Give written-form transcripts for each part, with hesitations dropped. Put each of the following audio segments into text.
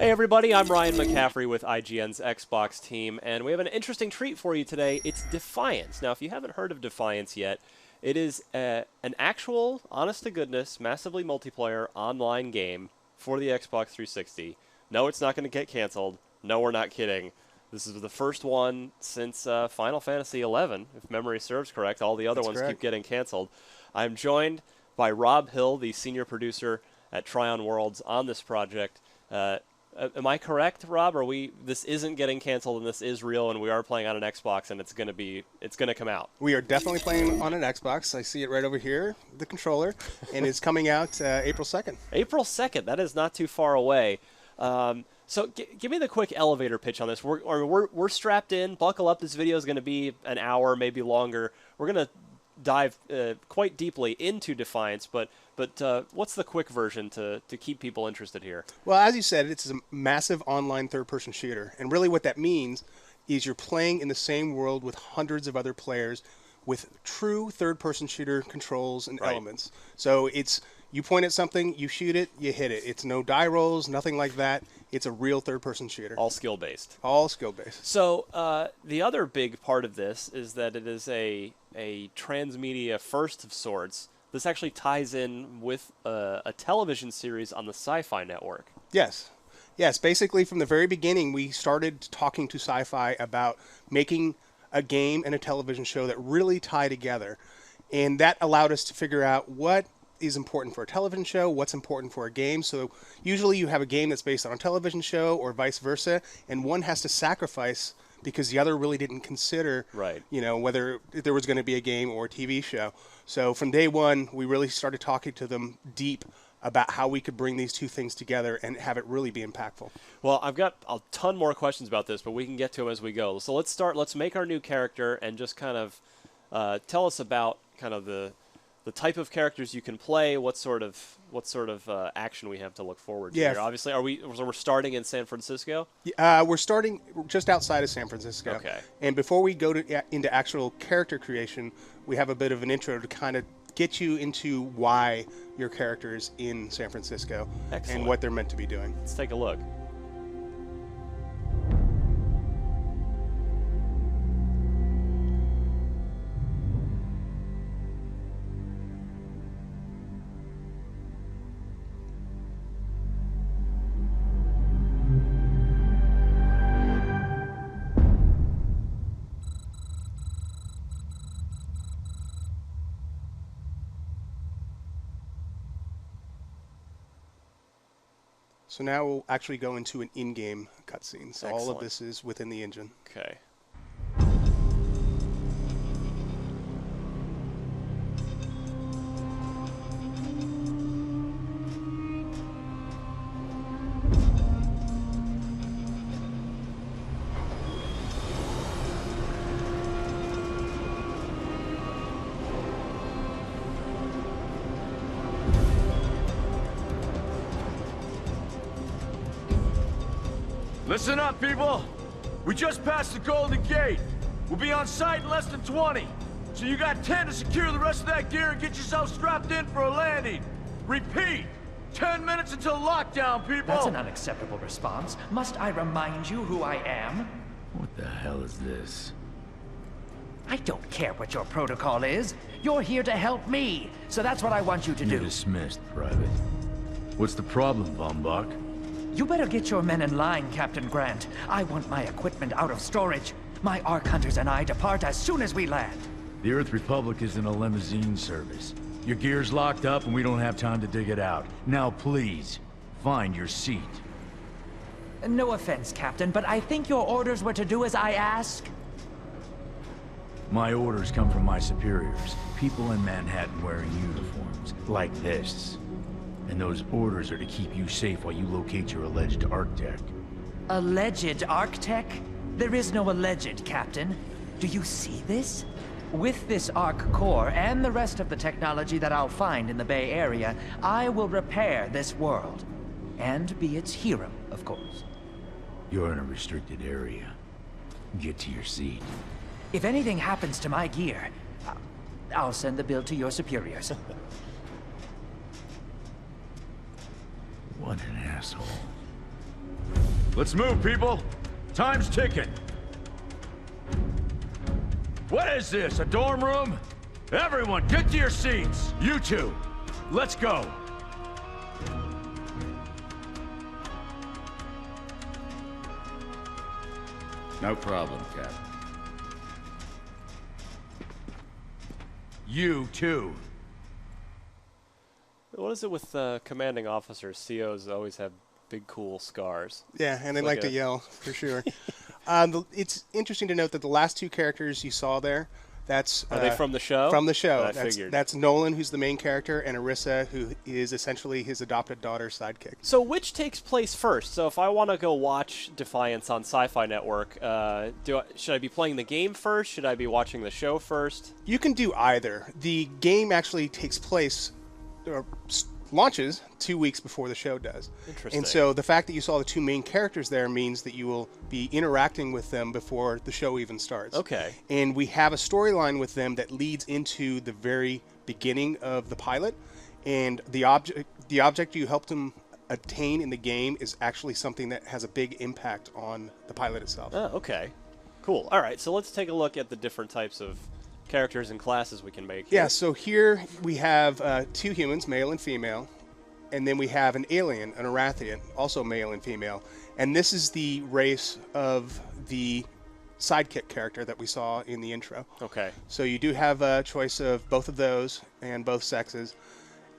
Hey everybody, I'm Ryan McCaffrey with IGN's Xbox team, and we have an interesting treat for you today. It's Defiance. Now, if you haven't heard of Defiance yet, it is an actual, honest-to-goodness, massively multiplayer online game for the Xbox 360. No, it's not going to get canceled. No, we're not kidding. This is the first one since Final Fantasy XI, if memory serves correct. All the other ones keep getting canceled. I'm joined by Rob Hill, the senior producer at Tryon Worlds on this project. Am I correct, Rob? This isn't getting canceled and this is real and we are playing on an Xbox and it's going to come out? We are definitely playing on an Xbox. I see it right over here, the controller, and it's coming out April 2nd. April 2nd. That is not too far away. So give me the quick elevator pitch on this. We're strapped in. Buckle up. This video is going to be an hour, maybe longer. We're going to dive quite deeply into Defiance, but what's the quick version to keep people interested here? Well, as you said, it's a massive online third-person shooter, and really what that means is you're playing in the same world with hundreds of other players with true third-person shooter controls and elements. So it's you point at something, you shoot it, you hit it. It's no die rolls, nothing like that. It's a real third-person shooter. All skill-based. All skill-based. So the other big part of this is that it is a transmedia first of sorts. This actually ties in with a television series on the SyFy network. Yes. Yes, basically from the very beginning, we started talking to SyFy about making a game and a television show that really tie together. And that allowed us to figure out what is important for a television show, what's important for a game. So usually you have a game that's based on a television show or vice versa, and one has to sacrifice because the other really didn't consider, whether there was going to be a game or a TV show. So from day one, we really started talking to them deep about how we could bring these two things together and have it really be impactful. Well, I've got a ton more questions about this, but we can get to them as we go. So let's make our new character and just kind of tell us about kind of the type of characters you can play, what sort of action we have to look forward to here. Obviously, we're starting in San Francisco? We're starting just outside of San Francisco. Okay. And before we go into actual character creation, we have a bit of an intro to kind of get you into why your character is in San Francisco and what they're meant to be doing. Let's take a look. So now we'll actually go into an in-game cutscene. So all of this is within the engine. Okay. Listen up, people! We just passed the Golden Gate. We'll be on site in less than 20. So you got 10 to secure the rest of that gear and get yourself strapped in for a landing. Repeat! 10 minutes until lockdown, people! That's an unacceptable response. Must I remind you who I am? What the hell is this? I don't care what your protocol is. You're here to help me. So that's what I want you to do. You're dismissed, Private. What's the problem, Von Buck? You better get your men in line, Captain Grant. I want my equipment out of storage. My Ark Hunters and I depart as soon as we land. The Earth Republic is in a limousine service. Your gear's locked up and we don't have time to dig it out. Now please, find your seat. No offense, Captain, but I think your orders were to do as I ask. My orders come from my superiors. People in Manhattan wearing uniforms, like this. And those orders are to keep you safe while you locate your alleged Ark tech. Alleged Ark tech? There is no alleged, Captain. Do you see this? With this Ark core and the rest of the technology that I'll find in the Bay Area, I will repair this world. And be its hero, of course. You're in a restricted area. Get to your seat. If anything happens to my gear, I'll send the bill to your superiors. What an asshole. Let's move, people. Time's ticking. What is this, a dorm room? Everyone, get to your seats. You two, let's go. No problem, Cap. You too. What is it with commanding officers? COs always have big, cool scars. Yeah, and they It's like like to a- yell, for sure. It's interesting to note that the last two characters you saw there, that's... Are they from the show? From the show. I figured. That's Nolan, who's the main character, and Arissa, who is essentially his adopted daughter's sidekick. So which takes place first? So if I want to go watch Defiance on SyFy Network, should I be playing the game first? Should I be watching the show first? You can do either. The game actually takes place, or launches 2 weeks before the show does. Interesting. And so the fact that you saw the two main characters there means that you will be interacting with them before the show even starts. Okay. And we have a storyline with them that leads into the very beginning of the pilot, and the object you helped them attain in the game is actually something that has a big impact on the pilot itself. Oh, okay. Cool. All right, so let's take a look at the different types of characters and classes we can make here. Yeah, so here we have two humans, male and female, and then we have an alien, an Arathian, also male and female. And this is the race of the sidekick character that we saw in the intro. Okay. So you do have a choice of both of those and both sexes.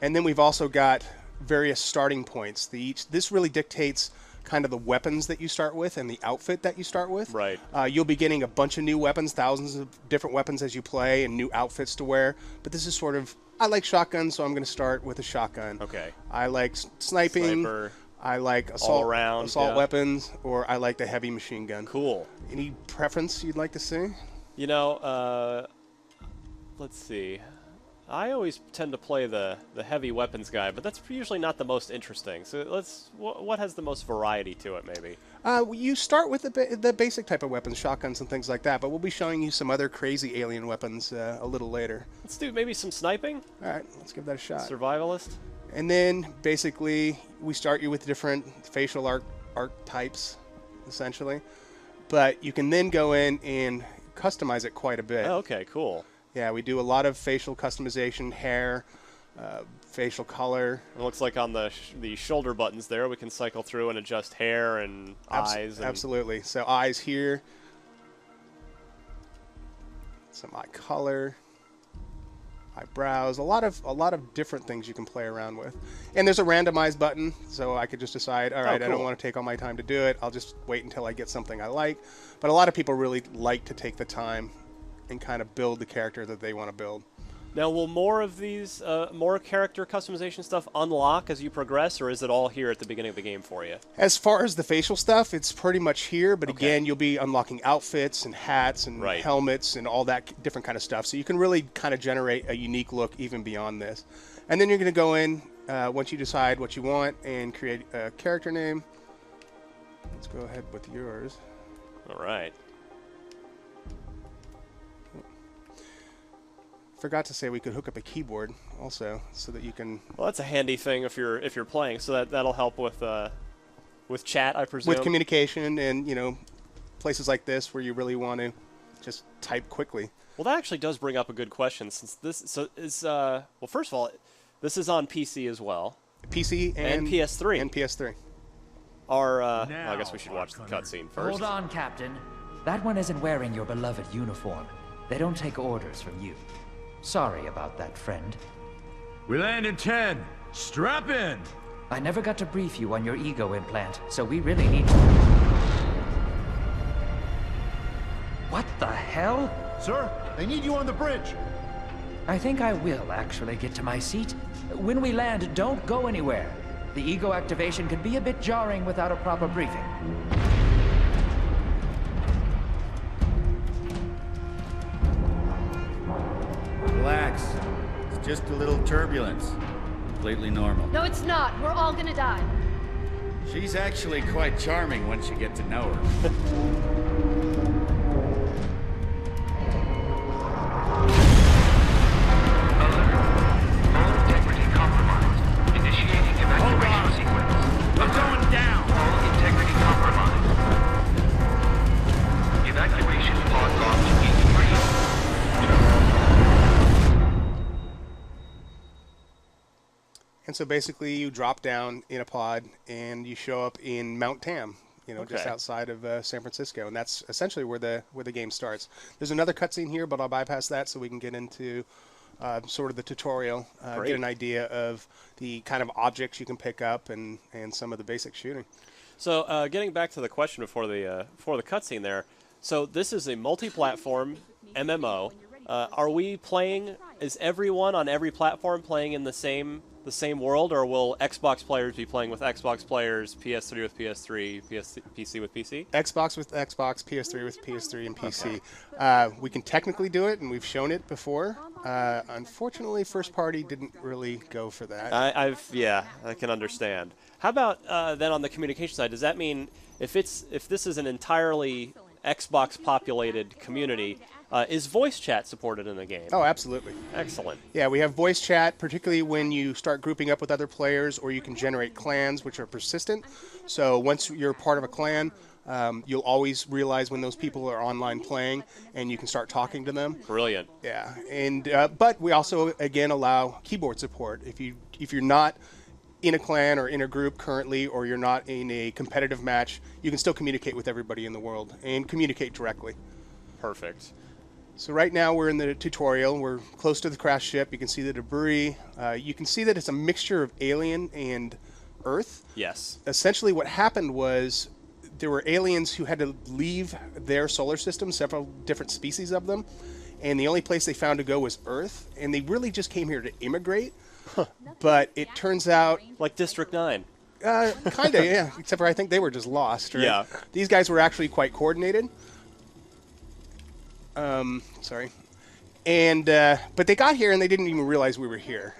And then we've also got various starting points. This really dictates kind of the weapons that you start with and the outfit that you start with. Right. You'll be getting a bunch of new weapons, thousands of different weapons as you play, and new outfits to wear. But this is sort of, I like shotguns, so I'm going to start with a shotgun. Okay. I like sniping. Sniper. I like assault yeah. weapons, or I like the heavy machine gun. Cool. Any preference you'd like to see? You know, let's see. I always tend to play the heavy weapons guy, but that's usually not the most interesting. So what has the most variety to it, maybe? You start with the basic type of weapons, shotguns and things like that, but we'll be showing you some other crazy alien weapons a little later. Let's do maybe some sniping? All right, let's give that a shot. Survivalist? And then, basically, we start you with different facial archetypes, essentially. But you can then go in and customize it quite a bit. Oh, okay, cool. Yeah, we do a lot of facial customization, hair, facial color. It looks like on the shoulder buttons there, we can cycle through and adjust hair and eyes. And Absolutely. So eyes here. Some eye color. Eyebrows. A lot of different things you can play around with. And there's a randomize button, so I could just decide, all right, I don't cool. want to take all my time to do it. I'll just wait until I get something I like. But a lot of people really like to take the time and kind of build the character that they want to build. Now, will more of these, more character customization stuff unlock as you progress, or is it all here at the beginning of the game for you? As far as the facial stuff, it's pretty much here, but Okay. again, you'll be unlocking outfits and hats and Right. helmets and all that different kind of stuff. So you can really kind of generate a unique look even beyond this. And then you're going to go in, once you decide what you want, and create a character name. Let's go ahead with yours. All right. Forgot to say we could hook up a keyboard also, so that you can... Well, that's a handy thing if you're playing. So that'll help with chat, I presume. With communication and, you know, places like this where you really want to just type quickly. Well, that actually does bring up a good question, since this well, first of all, this is on PC as well. PC And PS3. And PS3. Well, I guess we should watch the cutscene first. Hold on, Captain. That one isn't wearing your beloved uniform. They don't take orders from you. Sorry about that, friend. We land in 10. Strap in. I never got to brief you on your ego implant, so we really need to... What the hell? Sir, they need you on the bridge. I think I will actually get to my seat. When we land, don't go anywhere. The ego activation can be a bit jarring without a proper briefing. Relax. It's just a little turbulence. Completely normal. No, it's not. We're all gonna die. She's actually quite charming once you get to know her. Integrity compromised. Initiating evacuation sequence. We're going down. All integrity compromised. And so basically you drop down in a pod and you show up in Mount Tam, just outside of San Francisco. And that's essentially where the game starts. There's another cutscene here, but I'll bypass that so we can get into sort of the tutorial, get an idea of the kind of objects you can pick up and some of the basic shooting. So getting back to the question before the cutscene there, so this is a multi-platform MMO. Are we playing? Is everyone on every platform playing in the same world, or will Xbox players be playing with Xbox players, PS3 with PS3, PC with PC? Xbox with Xbox, PS3 with PS3, and PC. We can technically do it, and we've shown it before. Unfortunately, first party didn't really go for that. I can understand. How about then on the communication side? Does that mean if this is an entirely Xbox populated community, is voice chat supported in the game? Oh, absolutely. Excellent. Yeah, we have voice chat, particularly when you start grouping up with other players, or you can generate clans, which are persistent. So once you're part of a clan, you'll always realize when those people are online playing, and you can start talking to them. Brilliant. Yeah, and but we also again allow keyboard support. If you're not in a clan or in a group currently, or you're not in a competitive match, you can still communicate with everybody in the world and communicate directly. Perfect. So right now we're in the tutorial. We're close to the crash ship. You can see the debris. You can see that it's a mixture of alien and Earth. Yes. Essentially what happened was there were aliens who had to leave their solar system, several different species of them, and the only place they found to go was Earth, and they really just came here to immigrate. But it turns out... Like District 9. Kind of, yeah. Except for I think they were just lost, right? Yeah. These guys were actually quite coordinated. Sorry. And, but they got here and they didn't even realize we were here.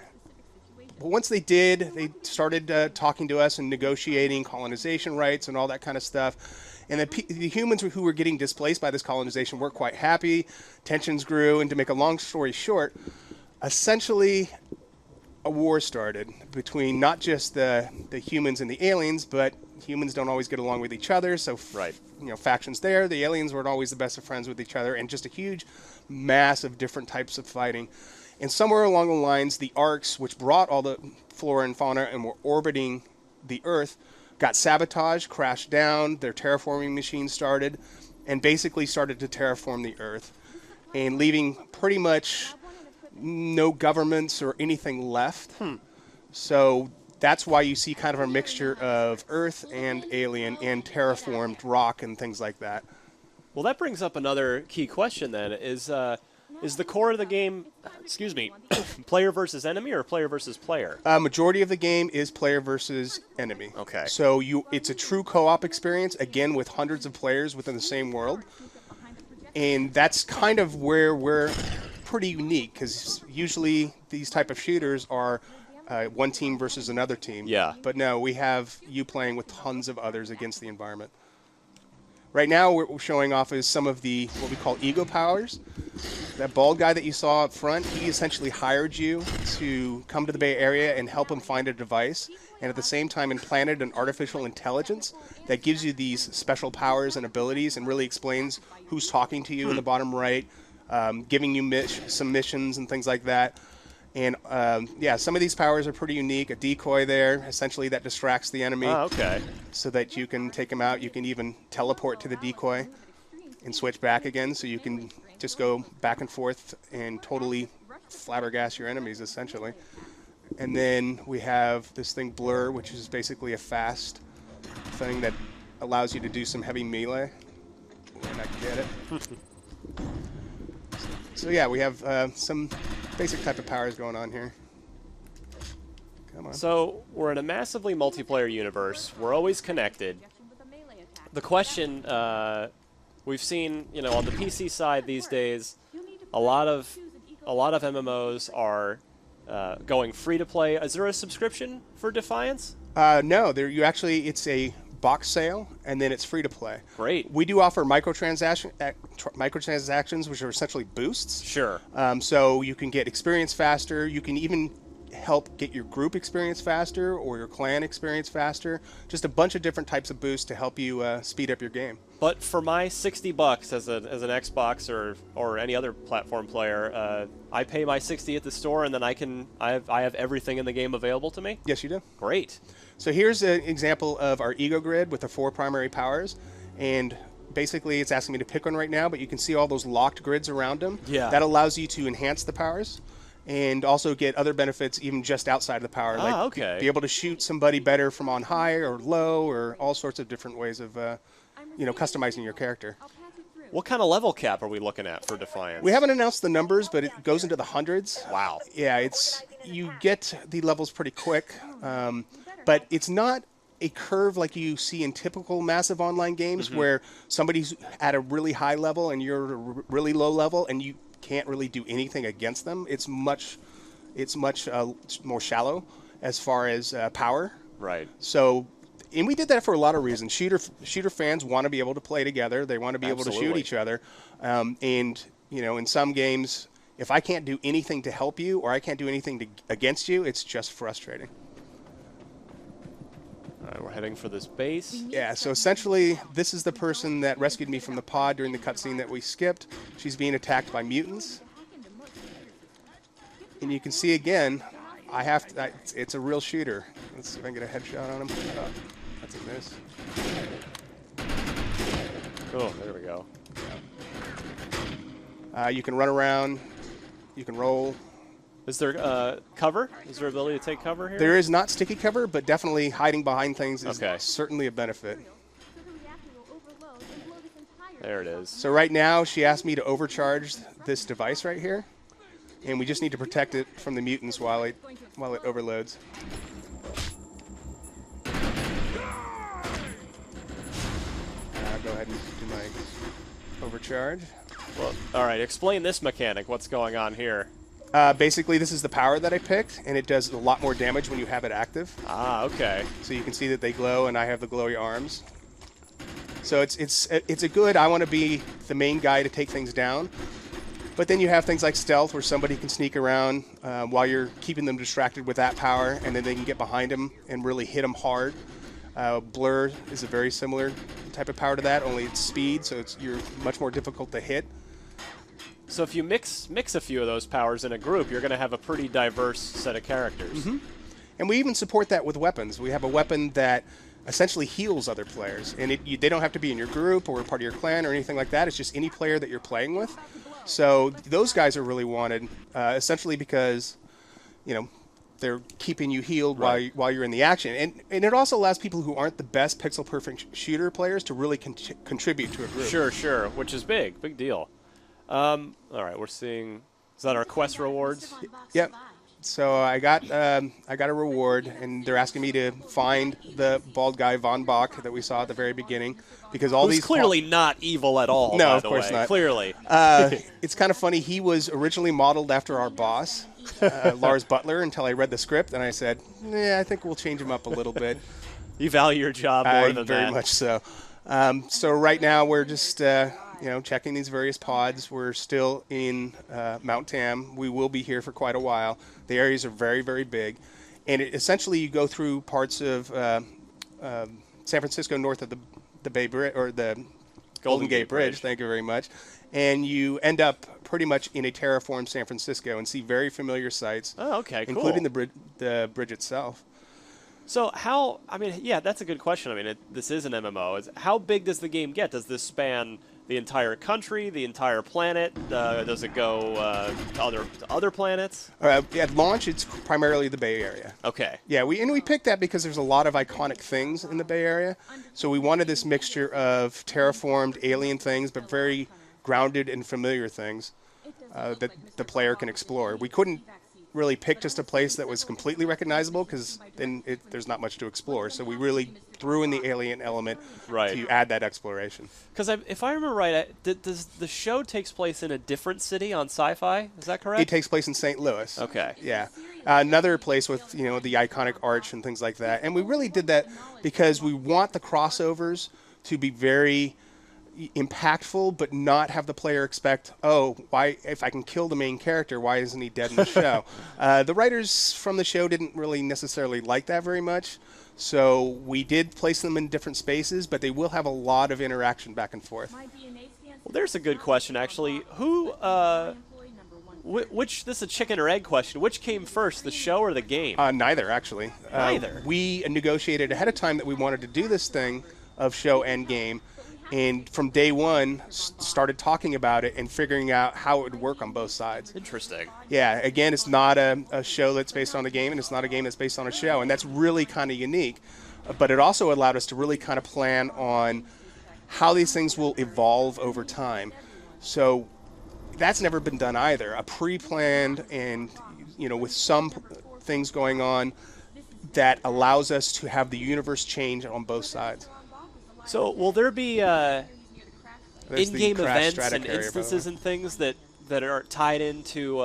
But once they did, they started talking to us and negotiating colonization rights and all that kind of stuff. And the humans who were getting displaced by this colonization weren't quite happy. Tensions grew, and to make a long story short, essentially a war started between not just the humans and the aliens, but humans don't always get along with each other, so factions there. The aliens weren't always the best of friends with each other, and just a huge mass of different types of fighting. And somewhere along the lines, the arcs, which brought all the flora and fauna and were orbiting the Earth, got sabotaged, crashed down, their terraforming machines started, and basically started to terraform the Earth, and leaving pretty much no governments or anything left. So that's why you see kind of a mixture of Earth and alien and terraformed rock and things like that. Well, that brings up another key question then. Is the core of the game, player versus enemy or player versus player? Majority of the game is player versus enemy. Okay. So it's a true co-op experience, again, with hundreds of players within the same world. And that's kind of where we're pretty unique, because usually these type of shooters are one team versus another team. Yeah. But no, we have you playing with tons of others against the environment. Right now, what we're showing off is some of the what we call ego powers. That bald guy that you saw up front, he essentially hired you to come to the Bay Area and help him find a device, and at the same time implanted an artificial intelligence that gives you these special powers and abilities and really explains who's talking to you in the bottom right, giving you some missions and things like that. And some of these powers are pretty unique. A decoy there, essentially, that distracts the enemy. Oh, okay. So that you can take them out. You can even teleport to the decoy and switch back again, so you can just go back and forth and totally flabbergast your enemies, essentially. And then we have this thing, Blur, which is basically a fast thing that allows you to do some heavy melee. And I can get it. So yeah, we have some basic type of powers going on here. Come on. So we're in a massively multiplayer universe. We're always connected. The question we've seen, on the PC side these days, a lot of MMOs are going free to play. Is there a subscription for Defiance? No, it's a box sale, and then it's free to play. Great. We do offer microtransactions, which are essentially boosts. Sure. So you can get experience faster. You can even help get your group experience faster or your clan experience faster. Just a bunch of different types of boosts to help you speed up your game. But for my $60 as an Xbox or any other platform player, I pay my $60 at the store, and then I have everything in the game available to me? Yes, you do. Great. So here's an example of our ego grid with the 4 primary powers, and basically it's asking me to pick one right now, but you can see all those locked grids around them. Yeah. That allows you to enhance the powers and also get other benefits even just outside of the power. Like okay. be able to shoot somebody better from on high or low, or all sorts of different ways of customizing your character. What kind of level cap are we looking at for Defiance? We haven't announced the numbers, but it goes into the hundreds. Wow. Yeah, you get the levels pretty quick, but it's not a curve like you see in typical massive online games where somebody's at a really high level and you're at a really low level and you can't really do anything against them. It's much more shallow as far as power. Right. So, and we did that for a lot of reasons. Shooter fans want to be able to play together. They want to be able to shoot each other. And in some games, if I can't do anything to help you or I can't do anything against you, it's just frustrating. All right, we're heading for this base. Yeah, so essentially, this is the person that rescued me from the pod during the cutscene that we skipped. She's being attacked by mutants. And you can see again, it's a real shooter. Let's see if I can get a headshot on him. That's a miss. Oh, there we go. You can run around. You can roll. Is there cover? Is there ability to take cover here? There is not sticky cover, but definitely hiding behind things is Okay. certainly a benefit. There it is. So right now, she asked me to overcharge this device right here, and we just need to protect it from the mutants while it overloads. Go ahead and do my overcharge. Well, all right, explain this mechanic. What's going on here? Basically, this is the power that I picked, and it does a lot more damage when you have it active. Ah, okay. So you can see that they glow, and I have the glowy arms. So it's a good, I want to be the main guy to take things down. But then you have things like stealth, where somebody can sneak around while you're keeping them distracted with that power, and then they can get behind them and really hit them hard. Blur is a very similar type of power to that, only it's speed, so you're much more difficult to hit. So if you mix a few of those powers in a group, you're going to have a pretty diverse set of characters. Mm-hmm. And we even support that with weapons. We have a weapon that essentially heals other players, and they don't have to be in your group or part of your clan or anything like that. It's just any player that you're playing with. So those guys are really wanted, essentially because, they're keeping you healed while you're in the action. And it also allows people who aren't the best pixel-perfect shooter players to really contribute to a group. Sure, which is big deal. All right, we're seeing, is that our quest rewards? Yep. So I got a reward, and they're asking me to find the bald guy Von Bach that we saw at the very beginning, because all Who's these clearly not evil at all. No, by of the course way. not. Clearly. It's kind of funny. He was originally modeled after our boss, Lars Butler, until I read the script, and I said, I think we'll change him up a little bit. You value your job more than very that. much so. So right now we're just checking these various pods. We're still in Mount Tam. We will be here for quite a while. The areas are very, very big, and essentially you go through parts of San Francisco north of the Bay Bridge, or the Golden Gate Bridge. Thank you very much. And you end up pretty much in a terraformed San Francisco and see very familiar sights. Oh, okay, cool. Including the bridge itself. So that's a good question. This is an MMO. How big does the game get? Does this span the entire country, the entire planet? Does it go other planets? At launch, it's primarily the Bay Area. Okay. Yeah, we picked that because there's a lot of iconic things in the Bay Area. So we wanted this mixture of terraformed alien things, but very grounded and familiar things that the player can explore. We couldn't really pick just a place that was completely recognizable, because then there's not much to explore. So we really threw in the alien element to add that exploration. Because if I remember right, does the show takes place in a different city on SyFy? Is that correct? It takes place in St. Louis. Okay. Yeah. Another place with the iconic arch and things like that. And we really did that because we want the crossovers to be very impactful, but not have the player expect, oh, why, if I can kill the main character, why isn't he dead in the show? The writers from the show didn't really necessarily like that very much, so we did place them in different spaces, but they will have a lot of interaction back and forth. Well, there's a good question, actually. Who, which, this is a chicken or egg question. Which came first, the show or the game? Neither, actually. Neither? We negotiated ahead of time that we wanted to do this thing of show and game, and from day one started talking about it and figuring out how it would work on both sides. Interesting. Yeah, again, it's not a show that's based on a game, and it's not a game that's based on a show, and that's really kind of unique. But it also allowed us to really kind of plan on how these things will evolve over time. So that's never been done either. A pre-planned and, with some things going on that allows us to have the universe change on both sides. So will there be in-game events and carrier, instances and things that are tied into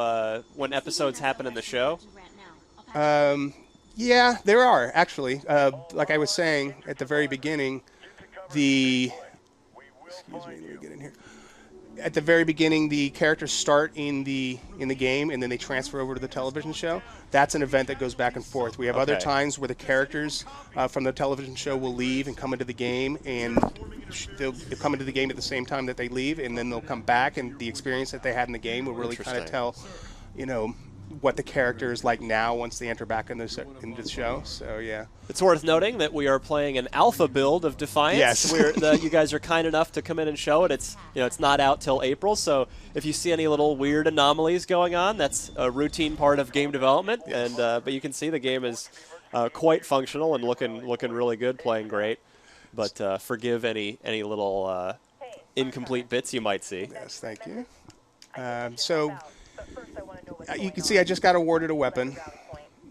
when episodes happen in the show? Yeah, there are, actually. Like I was saying at the very beginning, excuse me, let me get in here. At the very beginning, the characters start in the game, and then they transfer over to the television show. That's an event that goes back and forth. We have other times where the characters from the television show will leave and come into the game, and they'll come into the game at the same time that they leave, and then they'll come back, and the experience that they had in the game will really kind of tell, what the character is like now once they enter back into the show. So yeah, it's worth noting that we are playing an alpha build of Defiance. Yes. You guys are kind enough to come in and show it. It's it's not out till April, so if you see any little weird anomalies going on, that's a routine part of game development. And but you can see the game is quite functional and looking really good, playing great. But forgive any little incomplete bits you might see. Yes, thank you. So you can see I just got awarded a weapon.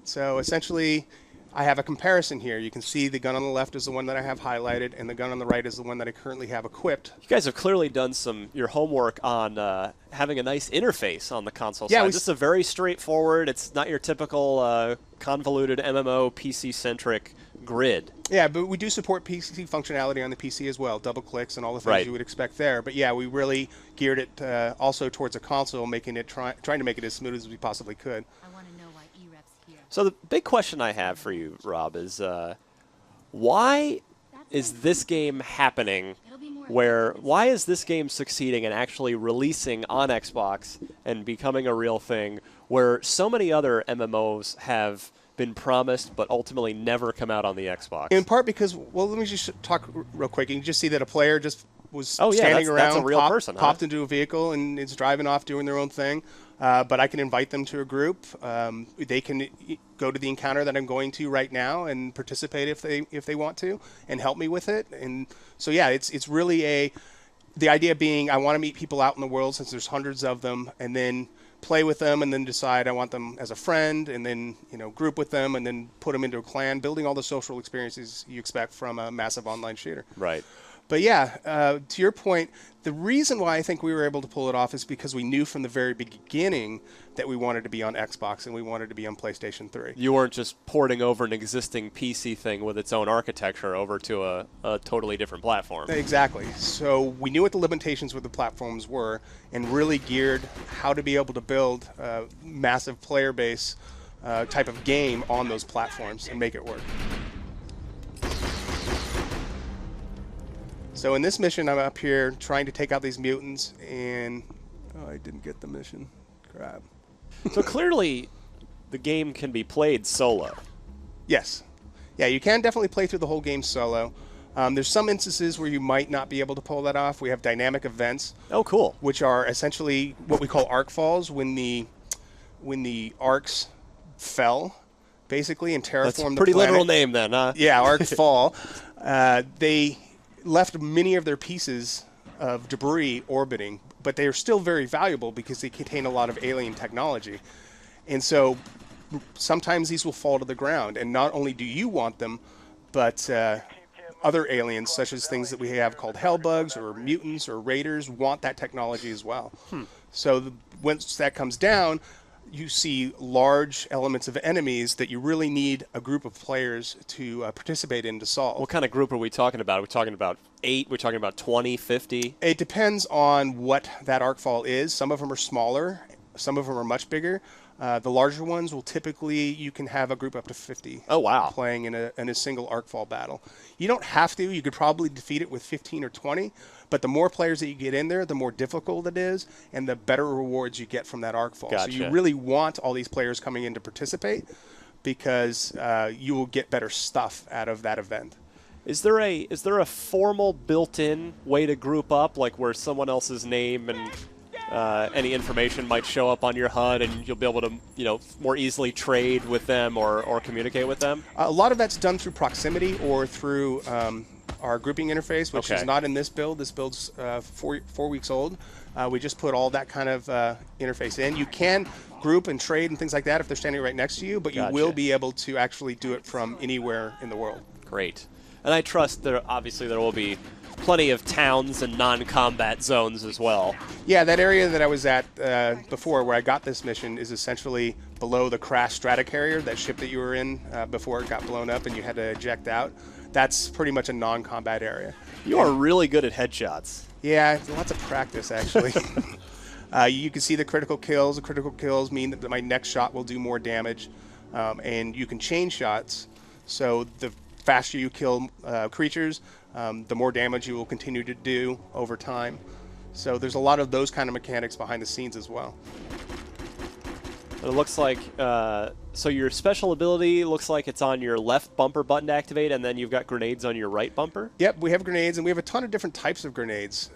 So essentially, I have a comparison here. You can see the gun on the left is the one that I have highlighted, and the gun on the right is the one that I currently have equipped. You guys have clearly done your homework on having a nice interface on the console side. This is a very straightforward, it's not your typical convoluted MMO PC-centric grid. Yeah, but we do support PC functionality on the PC as well, double clicks and all the things you would expect there. But yeah, we really geared it also towards a console, making it trying to make it as smooth as we possibly could. I want to know why E-Rep's here. So the big question I have for you, Rob, is why is this game happening? Why is this game succeeding and actually releasing on Xbox and becoming a real thing, where so many other MMOs have been promised but ultimately never come out on the Xbox? In part because, well, let me just talk real quick. You can just see that a player just was standing around, that's a real person, popped into a vehicle, and is driving off doing their own thing. But I can invite them to a group. They can go to the encounter that I'm going to right now and participate if they want to, and help me with it. And so yeah, it's really the idea being I want to meet people out in the world, since there's hundreds of them, and then play with them, and then decide I want them as a friend, and then group with them, and then put them into a clan, building all the social experiences you expect from a massive online shooter. Right. But yeah, to your point, the reason why I think we were able to pull it off is because we knew from the very beginning that we wanted to be on Xbox and we wanted to be on PlayStation 3. You weren't just porting over an existing PC thing with its own architecture over to a totally different platform. Exactly. So we knew what the limitations with the platforms were, and really geared how to be able to build a massive player base type of game on those platforms and make it work. So in this mission, I'm up here trying to take out these mutants, and I didn't get the mission. Crap. So clearly, the game can be played solo. Yes. Yeah, you can definitely play through the whole game solo. There's some instances where you might not be able to pull that off. We have dynamic events. Oh, cool. Which are essentially what we call arc falls, when the arcs fell, basically, and terraformed the planet. That's a pretty literal name then, huh? Yeah, arcs fall. They left many of their pieces of debris orbiting, but they are still very valuable because they contain a lot of alien technology. And so sometimes these will fall to the ground, and not only do you want them, but other aliens, such as things that we have called hellbugs or mutants or raiders, want that technology as well. So once that comes down, you see large elements of enemies that you really need a group of players to participate in to solve. What kind of group are we talking about? Are we talking about 8? We're talking about 20, 50? It depends on what that arcfall is. Some of them are smaller. Some of them are much bigger. The larger ones will typically, you can have a group up to 50. Oh, wow. Playing in a single arcfall battle. You don't have to. You could probably defeat it with 15 or 20. But the more players that you get in there, the more difficult it is, and the better rewards you get from that arcfall. Gotcha. So you really want all these players coming in to participate, because you will get better stuff out of that event. Is there a formal built-in way to group up, like where someone else's name and any information might show up on your HUD, and you'll be able to more easily trade with them or communicate with them? A lot of that's done through proximity or through our grouping interface, which is not in this build. This build's 4 weeks old. We just put all that kind of interface in. You can group and trade and things like that if they're standing right next to you, but you will be able to actually do it from anywhere in the world. Great. And I trust obviously there will be plenty of towns and non-combat zones as well. Yeah, that area that I was at before, where I got this mission, is essentially below the crashed Stratocarrier, that ship that you were in before it got blown up and you had to eject out. That's pretty much a non-combat area. You are really good at headshots. Yeah, lots of practice, actually. You can see the critical kills. The critical kills mean that my next shot will do more damage. And you can chain shots, so the faster you kill creatures, the more damage you will continue to do over time. So there's a lot of those kind of mechanics behind the scenes as well. It looks like, so your special ability looks like it's on your left bumper button to activate, and then you've got grenades on your right bumper? Yep, we have grenades, and we have a ton of different types of grenades.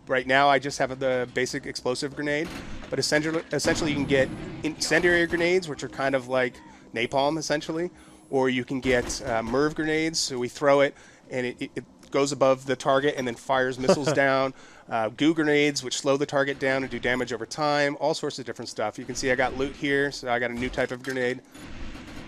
Right now I just have the basic explosive grenade, but essentially you can get incendiary grenades, which are kind of like napalm, essentially, or you can get MIRV grenades, so we throw it, and it goes above the target and then fires missiles down. Goo grenades, which slow the target down and do damage over time. All sorts of different stuff. You can see I got loot here, so I got a new type of grenade.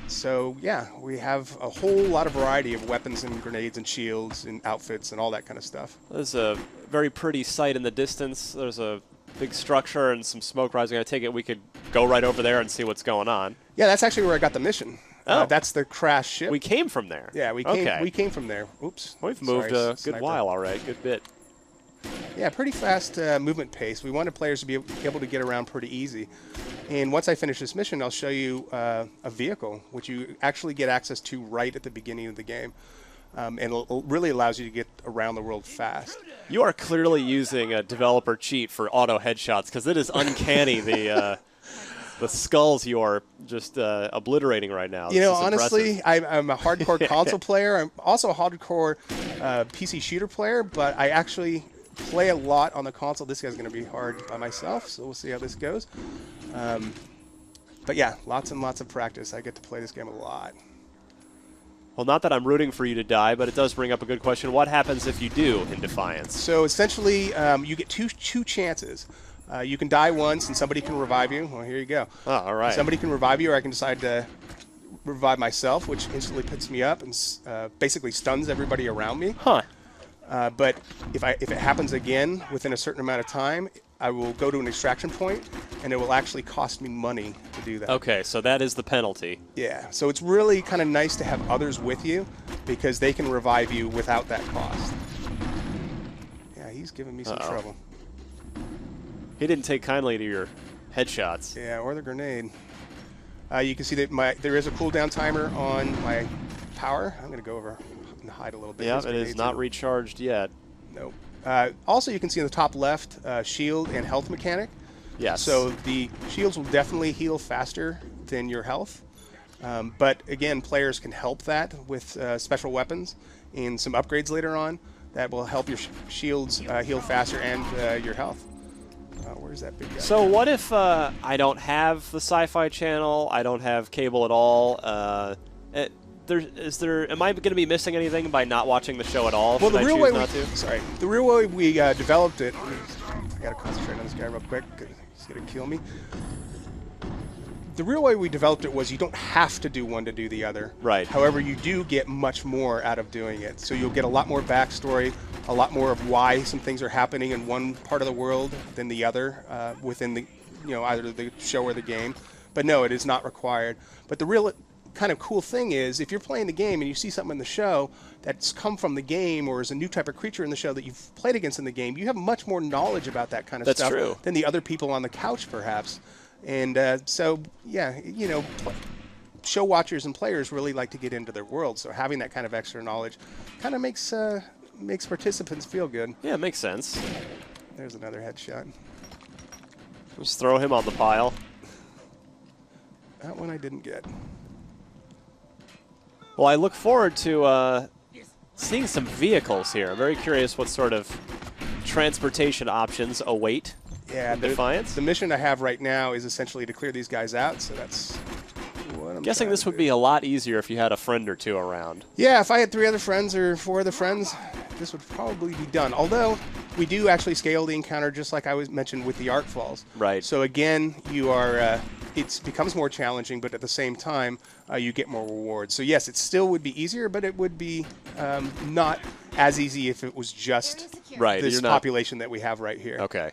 So yeah, we have a whole lot of variety of weapons and grenades and shields and outfits and all that kind of stuff. There's a very pretty sight in the distance. There's a big structure and some smoke rising. I take it we could go right over there and see what's going on. Yeah, that's actually where I got the mission. Oh. That's the crash ship. We came from there. Yeah, we came from there. Oops. We've moved a good while already. Good bit. Yeah, pretty fast movement pace. We wanted players to be able to get around pretty easy. And once I finish this mission, I'll show you a vehicle, which you actually get access to right at the beginning of the game. And it really allows you to get around the world fast. You are clearly using a developer cheat for auto headshots, because it is uncanny the skulls you are just obliterating right now. You know, honestly, I'm a hardcore console player. I'm also a hardcore PC shooter player, but I actually play a lot on the console. This guy's going to be hard by myself, so we'll see how this goes. But yeah, lots and lots of practice. I get to play this game a lot. Well, not that I'm rooting for you to die, but it does bring up a good question. What happens if you do in Defiance? So essentially, you get two chances. You can die once, and somebody can revive you. Well, here you go. Oh, all right. Somebody can revive you, or I can decide to revive myself, which instantly puts me up and basically stuns everybody around me. Huh. But if it happens again within a certain amount of time, I will go to an extraction point, and it will actually cost me money to do that. Okay, so that is the penalty. Yeah, so it's really kind of nice to have others with you, because they can revive you without that cost. Yeah, he's giving me some trouble. He didn't take kindly to your headshots. Yeah, or the grenade. You can see that there is a cooldown timer on my power. I'm going to go over and hide a little bit. Yeah, it is not recharged yet. Nope. Also, you can see in the top left, shield and health mechanic. Yes. So the shields will definitely heal faster than your health. But again, players can help that with special weapons and some upgrades later on that will help your shields heal faster and your health. Where's that big guy? So what if I don't have the SyFy channel? I don't have cable at all. Am I going to be missing anything by not watching the show at all? Well, the real way the real way we developed it. I gotta concentrate on this guy real quick. He's gonna kill me. The real way we developed it was you don't have to do one to do the other. Right. However, you do get much more out of doing it. So you'll get a lot more backstory, a lot more of why some things are happening in one part of the world than the other within the, either the show or the game. But no, it is not required. But the real kind of cool thing is if you're playing the game and you see something in the show that's come from the game or is a new type of creature in the show that you've played against in the game, you have much more knowledge about that kind of That's stuff true. than the other people on the couch, perhaps. And so, yeah, you know, show watchers and players really like to get into their world. So having that kind of extra knowledge kind of makes participants feel good. Yeah, it makes sense. There's another headshot. Just throw him on the pile. That one I didn't get. Well, I look forward to seeing some vehicles here. I'm very curious what sort of transportation options await in Defiance. The mission I have right now is essentially to clear these guys out, so that's what I'm Guessing trying this to would do. be a lot easier if you had a friend or two around. Yeah, if I had 3 other friends or 4 other friends, this would probably be done. Although, we do actually scale the encounter just like I was mentioned with the Arc Falls. Right. So again, you are, it becomes more challenging, but at the same time, you get more rewards. So yes, it still would be easier, but it would be not as easy if it was just Right, this you're not- population that we have right here. Okay.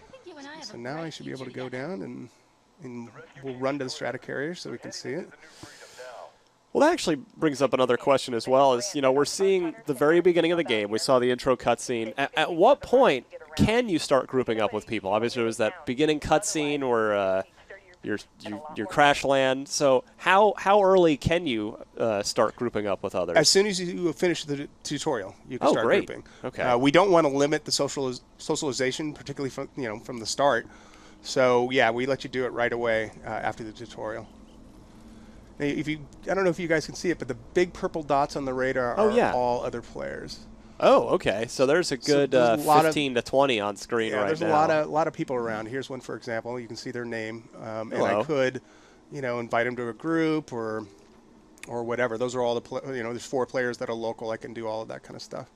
So now I should be able to go down and we'll run to the Stratocarrier so we can see it. Well, that actually brings up another question as well. Is, you know, we're seeing the very beginning of the game. We saw the intro cutscene. At what point can you start grouping up with people? Obviously, there was that beginning cutscene where your crash land. So how early can you start grouping up with others? As soon as you finish the tutorial, you can start great. grouping. Okay. We don't want to limit the socialization, particularly from the start. So yeah, we let you do it right away after the tutorial. Now, I don't know if you guys can see it, but the big purple dots on the radar are all other players. Oh, okay. So there's a good there's a lot 15 to 20 on screen right there's now. a lot of people around. Here's one, for example. You can see their name, and I Hello. could, invite them to a group or whatever. Those are all the there's 4 players that are local. I can do all of that kind of stuff.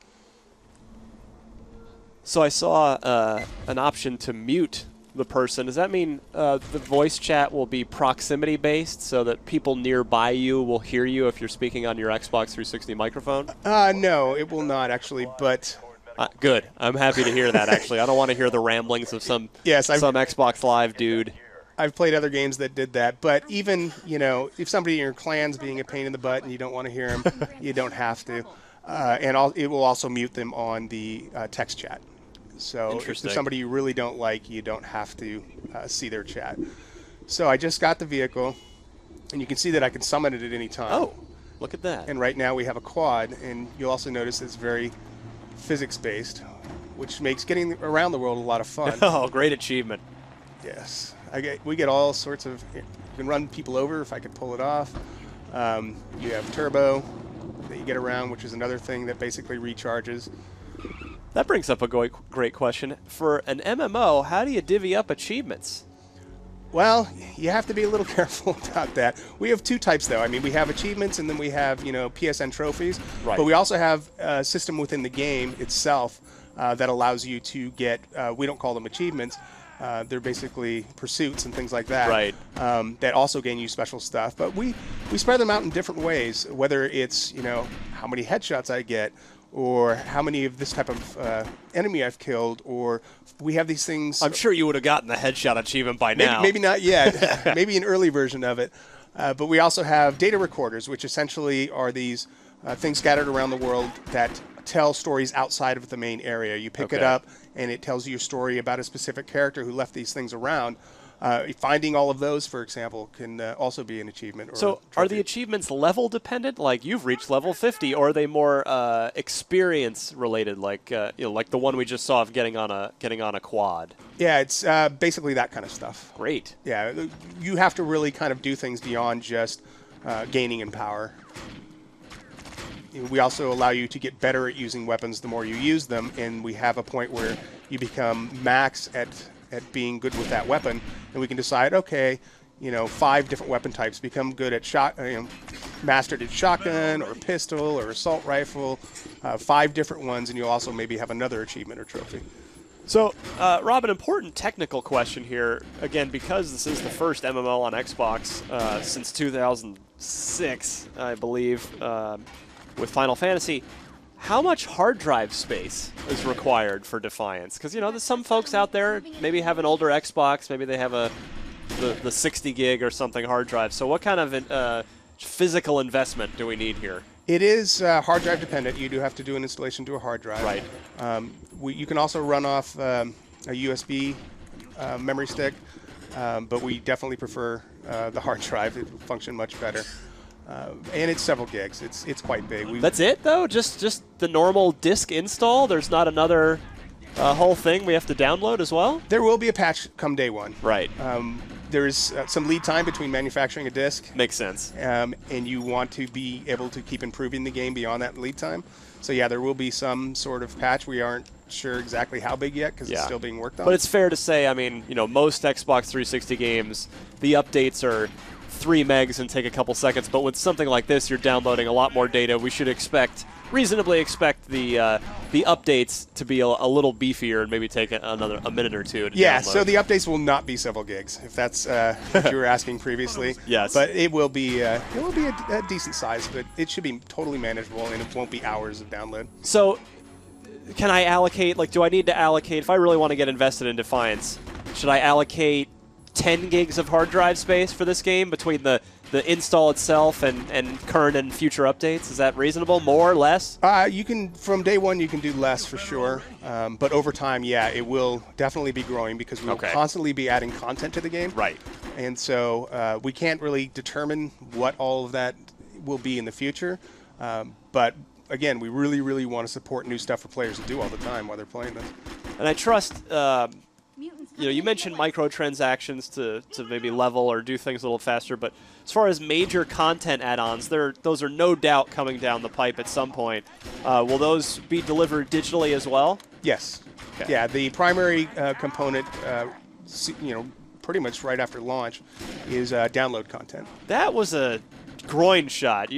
So I saw an option to mute the person. Does that mean the voice chat will be proximity based so that people nearby you will hear you if you're speaking on your Xbox 360 microphone? No, it will not actually, but good. I'm happy to hear that, actually. I don't want to hear the ramblings of some Xbox Live dude. I've played other games that did that, but even, if somebody in your clan's being a pain in the butt and you don't want to hear them, you don't have to. It will also mute them on the text chat. So if there's somebody you really don't like, you don't have to see their chat. So I just got the vehicle, and you can see that I can summon it at any time. Oh, look at that. And right now we have a quad, and you'll also notice it's very physics-based, which makes getting around the world a lot of fun. Oh, great achievement. Yes. We get all sorts of... You can run people over if I could pull it off. You have turbo that you get around, which is another thing that basically recharges. That brings up a great question. For an MMO, how do you divvy up achievements? Well, you have to be a little careful about that. We have 2 types, though. I mean, we have achievements, and then we have, PSN trophies. Right. But we also have a system within the game itself that allows you to get, we don't call them achievements, they're basically pursuits and things like that. Right. That also gain you special stuff. But we spread them out in different ways, whether it's, how many headshots I get, or how many of this type of enemy I've killed, or we have these things. I'm sure you would have gotten the headshot achievement by now. Maybe not yet. Maybe an early version of it. But we also have data recorders, which essentially are these things scattered around the world that tell stories outside of the main area. You pick it up, and it tells you a story about a specific character who left these things around. Finding all of those, for example, can also be an achievement. Or so are the achievements level dependent? Like you've reached level 50, or are they more experience related? Like like the one we just saw of getting on a quad. Yeah, it's basically that kind of stuff. Great. Yeah, you have to really kind of do things beyond just gaining in power. We also allow you to get better at using weapons the more you use them, and we have a point where you become max at being good with that weapon, and we can decide, okay, 5 different weapon types, become good at mastered at shotgun or pistol or assault rifle, 5 different ones, and you'll also maybe have another achievement or trophy. So, Rob, an important technical question here, again, because this is the first MMO on Xbox since 2006, I believe, with Final Fantasy. How much hard drive space is required for Defiance? Because, there's some folks out there maybe have an older Xbox, maybe they have a the 60 gig or something hard drive. So what kind of physical investment do we need here? It is hard drive dependent. You do have to do an installation to a hard drive. Right. You can also run off a USB memory stick, but we definitely prefer the hard drive. It will function much better. And it's several gigs. It's quite big. That's it, though? Just the normal disk install? There's not another whole thing we have to download as well? There will be a patch come day one. Right. There is some lead time between manufacturing a disc. Makes sense. And you want to be able to keep improving the game beyond that lead time. So yeah, there will be some sort of patch. We aren't sure exactly how big yet because it's still being worked on. But it's fair to say, I mean, most Xbox 360 games, the updates are 3 megs and take a couple seconds. But with something like this, you're downloading a lot more data. We should reasonably expect the updates to be a little beefier and maybe take a minute or two to download. So the updates will not be several gigs, if that's what you were asking previously. Yes. But it will be a decent size, but it should be totally manageable, and it won't be hours of download. So can I allocate, do I need to allocate, if I really want to get invested in Defiance, should I allocate 10 gigs of hard drive space for this game between the install itself and current and future updates? Is that reasonable? More, less? You can, from day one, you can do less for sure. But over time, it will definitely be growing because we will constantly be adding content to the game. Right. And so we can't really determine what all of that will be in the future. But again, we really, really want to support new stuff for players to do all the time while they're playing this. And I trust, you mentioned microtransactions to maybe level or do things a little faster, but as far as major content add-ons, those are no doubt coming down the pipe at some point. Will those be delivered digitally as well? Yes. Okay. Yeah, the primary component, pretty much right after launch, is download content. That was a groin shot.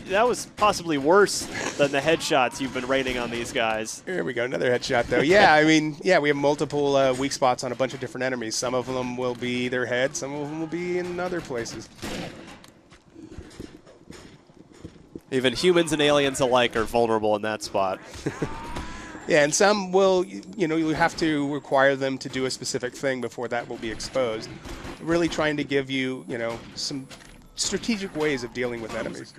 That was possibly worse than the headshots you've been raining on these guys. Here we go, another headshot though. We have multiple weak spots on a bunch of different enemies. Some of them will be their head, some of them will be in other places. Even humans and aliens alike are vulnerable in that spot. Yeah, and some will, you have to require them to do a specific thing before that will be exposed. Really trying to give you, some strategic ways of dealing with enemies.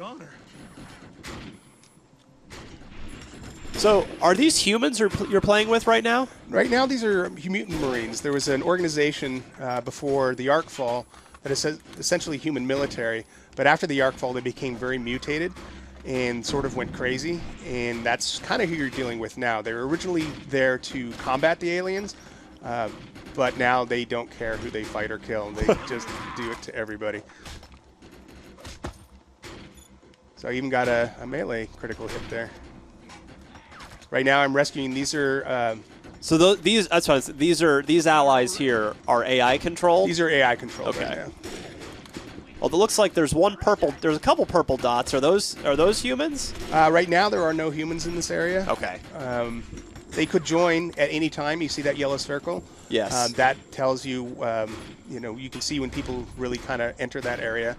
So, are these humans you're playing with right now? Right now, these are mutant Marines. There was an organization before the Arkfall that is essentially human military, but after the Arkfall, they became very mutated and sort of went crazy, and that's kind of who you're dealing with now. They were originally there to combat the aliens, but now they don't care who they fight or kill. They just do it to everybody. So I even got a melee critical hit there. Right now, I'm rescuing. These are. These allies here are AI controlled. These are AI controlled. Okay. Right now. Well, it looks like there's a couple purple dots. Are those humans? Right now, there are no humans in this area. Okay. They could join at any time. You see that yellow circle? Yes. That tells you. You can see when people really kind of enter that area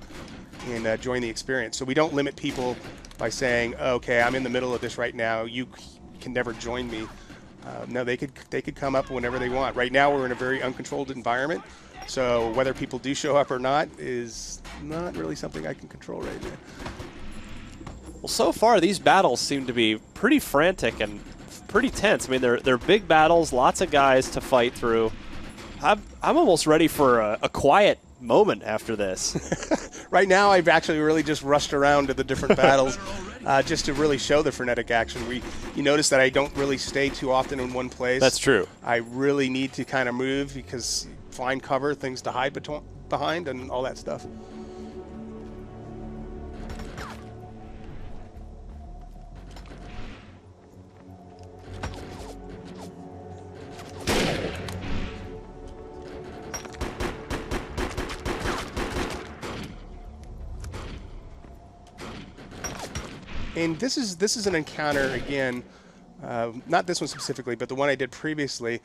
and join the experience. So we don't limit people by saying, "Okay, I'm in the middle of this right now. You can never join me." No, they could come up whenever they want. Right now, we're in a very uncontrolled environment, so whether people do show up or not is not really something I can control right now. Well, so far these battles seem to be pretty frantic and pretty tense. I mean, they're big battles, lots of guys to fight through. I'm almost ready for a quiet moment after this. Right now, I've actually really just rushed around to the different battles just to really show the frenetic action. You notice that I don't really stay too often in one place. That's true. I really need to kind of move because find cover, things to hide behind, and all that stuff. And this is an encounter again, not this one specifically, but the one I did previously,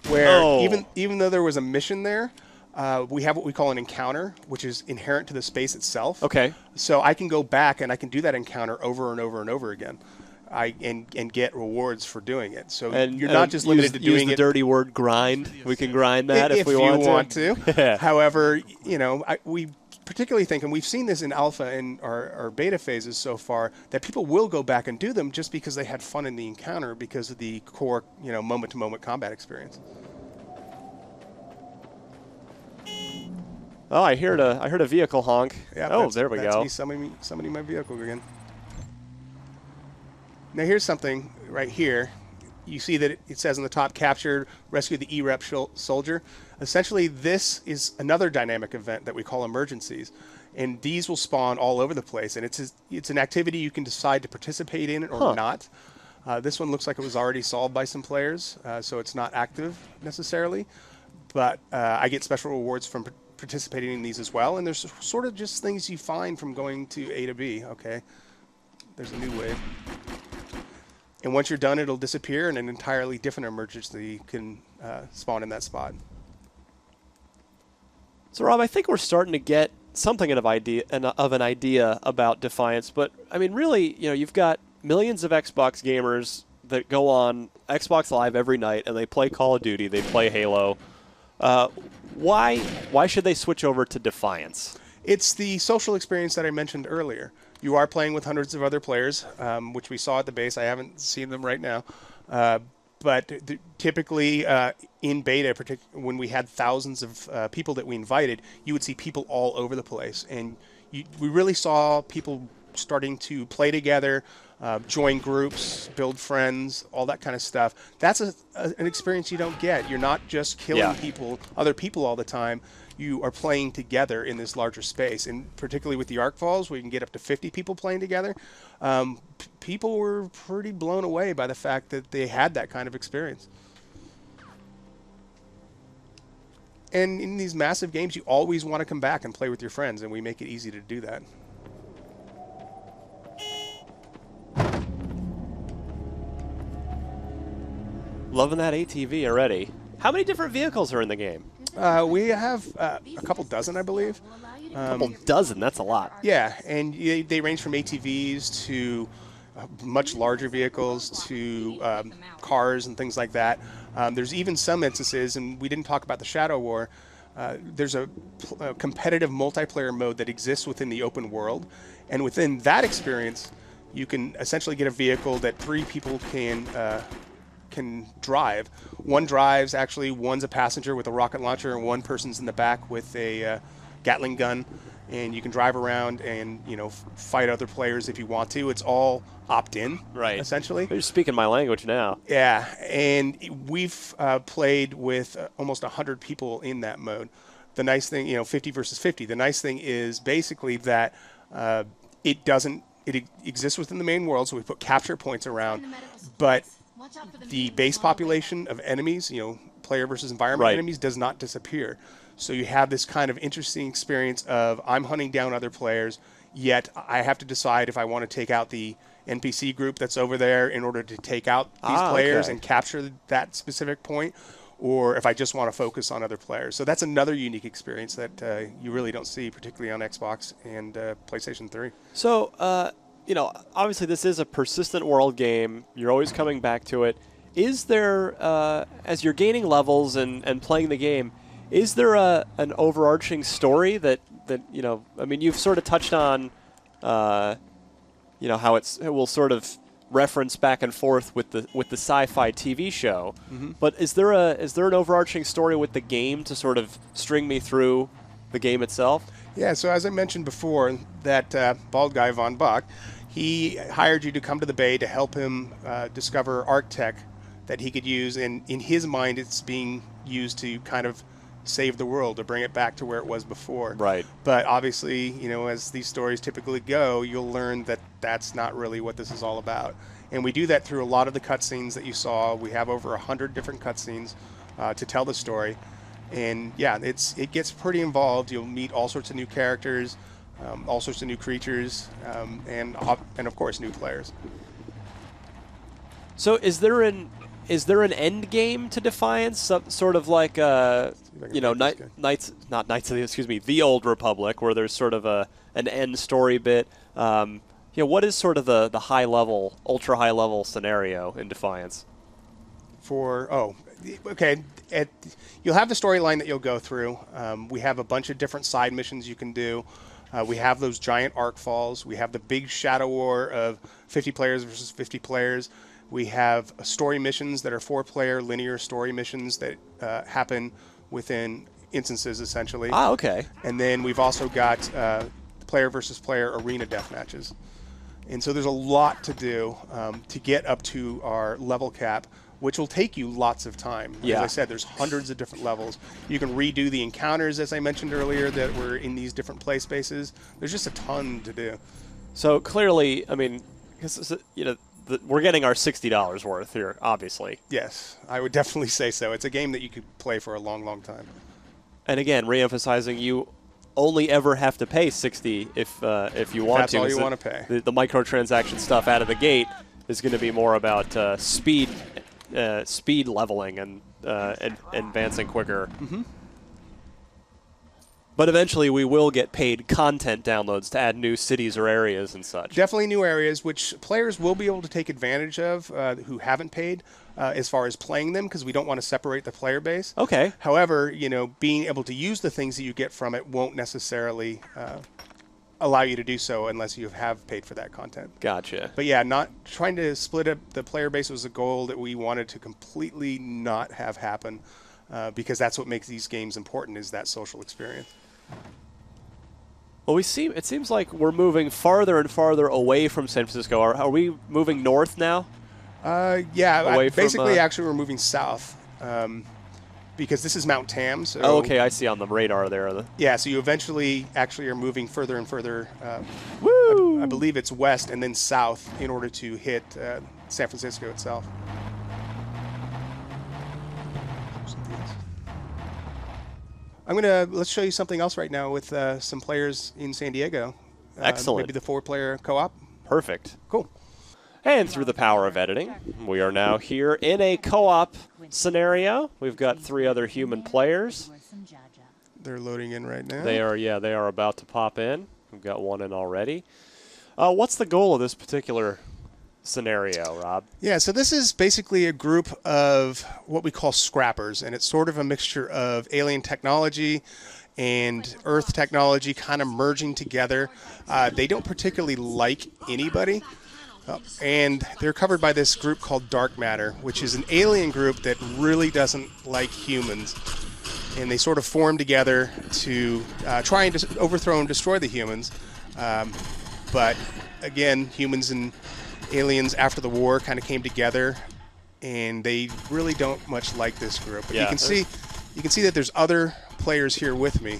where even though there was a mission there, we have what we call an encounter, which is inherent to the space itself. Okay. So I can go back and I can do that encounter over and over and over again. and get rewards for doing it. So And you're not just limited to use doing the it. dirty word grind. We can grind that if we you want to. However, we particularly think, and we've seen this in alpha and our beta phases so far, that people will go back and do them just because they had fun in the encounter because of the core, moment-to-moment combat experience. Oh, I heard a vehicle honk. Yeah, oh, there we that's go. Me somebody in my vehicle again. Now here's something right here. You see that it says on the top, capture, rescue the E-Rep soldier. Essentially, this is another dynamic event that we call emergencies. And these will spawn all over the place. And it's an activity you can decide to participate in or not. This one looks like it was already solved by some players, so it's not active necessarily. But I get special rewards from participating in these as well. And there's sort of just things you find from going to A to B. Okay, there's a new wave. And once you're done, it'll disappear, and an entirely different emergency can spawn in that spot. So, Rob, I think we're starting to get something of an idea about Defiance. But I mean, really, you've got millions of Xbox gamers that go on Xbox Live every night, and they play Call of Duty, they play Halo. Why should they switch over to Defiance? It's the social experience that I mentioned earlier. You are playing with hundreds of other players, which we saw at the base. I haven't seen them right now. But typically in beta, when we had thousands of people that we invited, you would see people all over the place. And we really saw people starting to play together, join groups, build friends, all that kind of stuff. That's an experience you don't get. You're not just killing other people all the time. You are playing together in this larger space, and particularly with the Arc Falls, we can get up to 50 people playing together. People were pretty blown away by the fact that they had that kind of experience. And in these massive games, you always want to come back and play with your friends, and we make it easy to do that. Loving that ATV already. How many different vehicles are in the game? We have a couple dozen, I believe. A couple dozen, that's a lot. Yeah, and they range from ATVs to much larger vehicles to cars and things like that. There's even some instances, and we didn't talk about the Shadow War, there's a competitive multiplayer mode that exists within the open world. And within that experience, you can essentially get a vehicle that 3 people can drive. One drives, actually, one's a passenger with a rocket launcher, and one person's in the back with a Gatling gun. And you can drive around and, fight other players if you want to. It's all opt-in, right? Essentially. You're speaking my language now. Yeah, and we've played with almost 100 people in that mode. The nice thing, 50 versus 50. The nice thing is basically that it exists within the main world, so we put capture points around, but the base population of enemies, player versus environment enemies, does not disappear. So you have this kind of interesting experience of I'm hunting down other players, yet I have to decide if I want to take out the NPC group that's over there in order to take out these players and capture that specific point, or if I just want to focus on other players. So that's another unique experience that you really don't see, particularly on Xbox and PlayStation 3. So, obviously this is a persistent world game. You're always coming back to it. Is there, as you're gaining levels and playing the game, is there an overarching story that you've sort of touched on, how it will sort of reference back and forth with the SyFy TV show. Mm-hmm. But is there an overarching story with the game to sort of string me through the game itself? Yeah. So as I mentioned before, that bald guy Von Bach, he hired you to come to the Bay to help him discover Arc tech that he could use, and in his mind, it's being used to kind of save the world, to bring it back to where it was before. Right. But obviously, as these stories typically go, you'll learn that that's not really what this is all about. And we do that through a lot of the cutscenes that you saw. We have over 100 different cutscenes to tell the story. And yeah, it gets pretty involved. You'll meet all sorts of new characters, all sorts of new creatures, and of course new players. So is there an end game to Defiance? Sort of like Knights of the Old Republic, where there's sort of an end story bit. Yeah, what is sort of the high level, ultra high level scenario in Defiance? Okay. You'll have the storyline that you'll go through. We have a bunch of different side missions you can do. We have those giant arc falls. We have the big shadow war of 50 players versus 50 players. We have story missions that are 4-player linear story missions that happen within instances, essentially. Ah, okay. And then we've also got player versus player arena death matches. And so there's a lot to do to get up to our level cap, which will take you lots of time. Yeah. As I said, there's hundreds of different levels. You can redo the encounters, as I mentioned earlier, that were in these different play spaces. There's just a ton to do. So clearly, I mean, we're getting our $60 worth here, obviously. Yes, I would definitely say so. It's a game that you could play for a long, long time. And again, re-emphasizing, you only ever have to pay $60 if you want That's to. all you want to pay. The microtransaction stuff out of the gate is going to be more about speed leveling and advancing quicker. Mm-hmm. But eventually we will get paid content downloads to add new cities or areas and such. Definitely new areas, which players will be able to take advantage of who haven't paid as far as playing them, because we don't want to separate the player base. Okay. However, being able to use the things that you get from it won't necessarily allow you to do so unless you have paid for that content. Gotcha. But yeah, not trying to split up the player base was a goal that we wanted to completely not have happen, because that's what makes these games important, is that social experience. Well, it seems like we're moving farther and farther away from San Francisco. Are we moving north now? Yeah, basically, actually, we're moving south, because this is Mount Tam. So okay, I see on the radar there. Yeah, so you eventually actually are moving further and further. Woo! I believe it's west and then south in order to hit San Francisco itself. Let's show you something else right now with some players in San Diego. Excellent. Maybe the 4-player co-op. Perfect. Cool. And through the power of editing, we are now here in a co-op scenario. We've got 3 other human players. They're loading in right now. They are about to pop in. We've got one in already. What's the goal of this particular scenario, Rob? Yeah, so this is basically a group of what we call scrappers, and it's sort of a mixture of alien technology and Earth technology kind of merging together. They don't particularly like anybody, and they're covered by this group called Dark Matter, which is an alien group that really doesn't like humans. And they sort of form together to try and overthrow and destroy the humans. But again, humans and aliens after the war kind of came together, and they really don't much like this group. But yeah, you can see that there's other players here with me.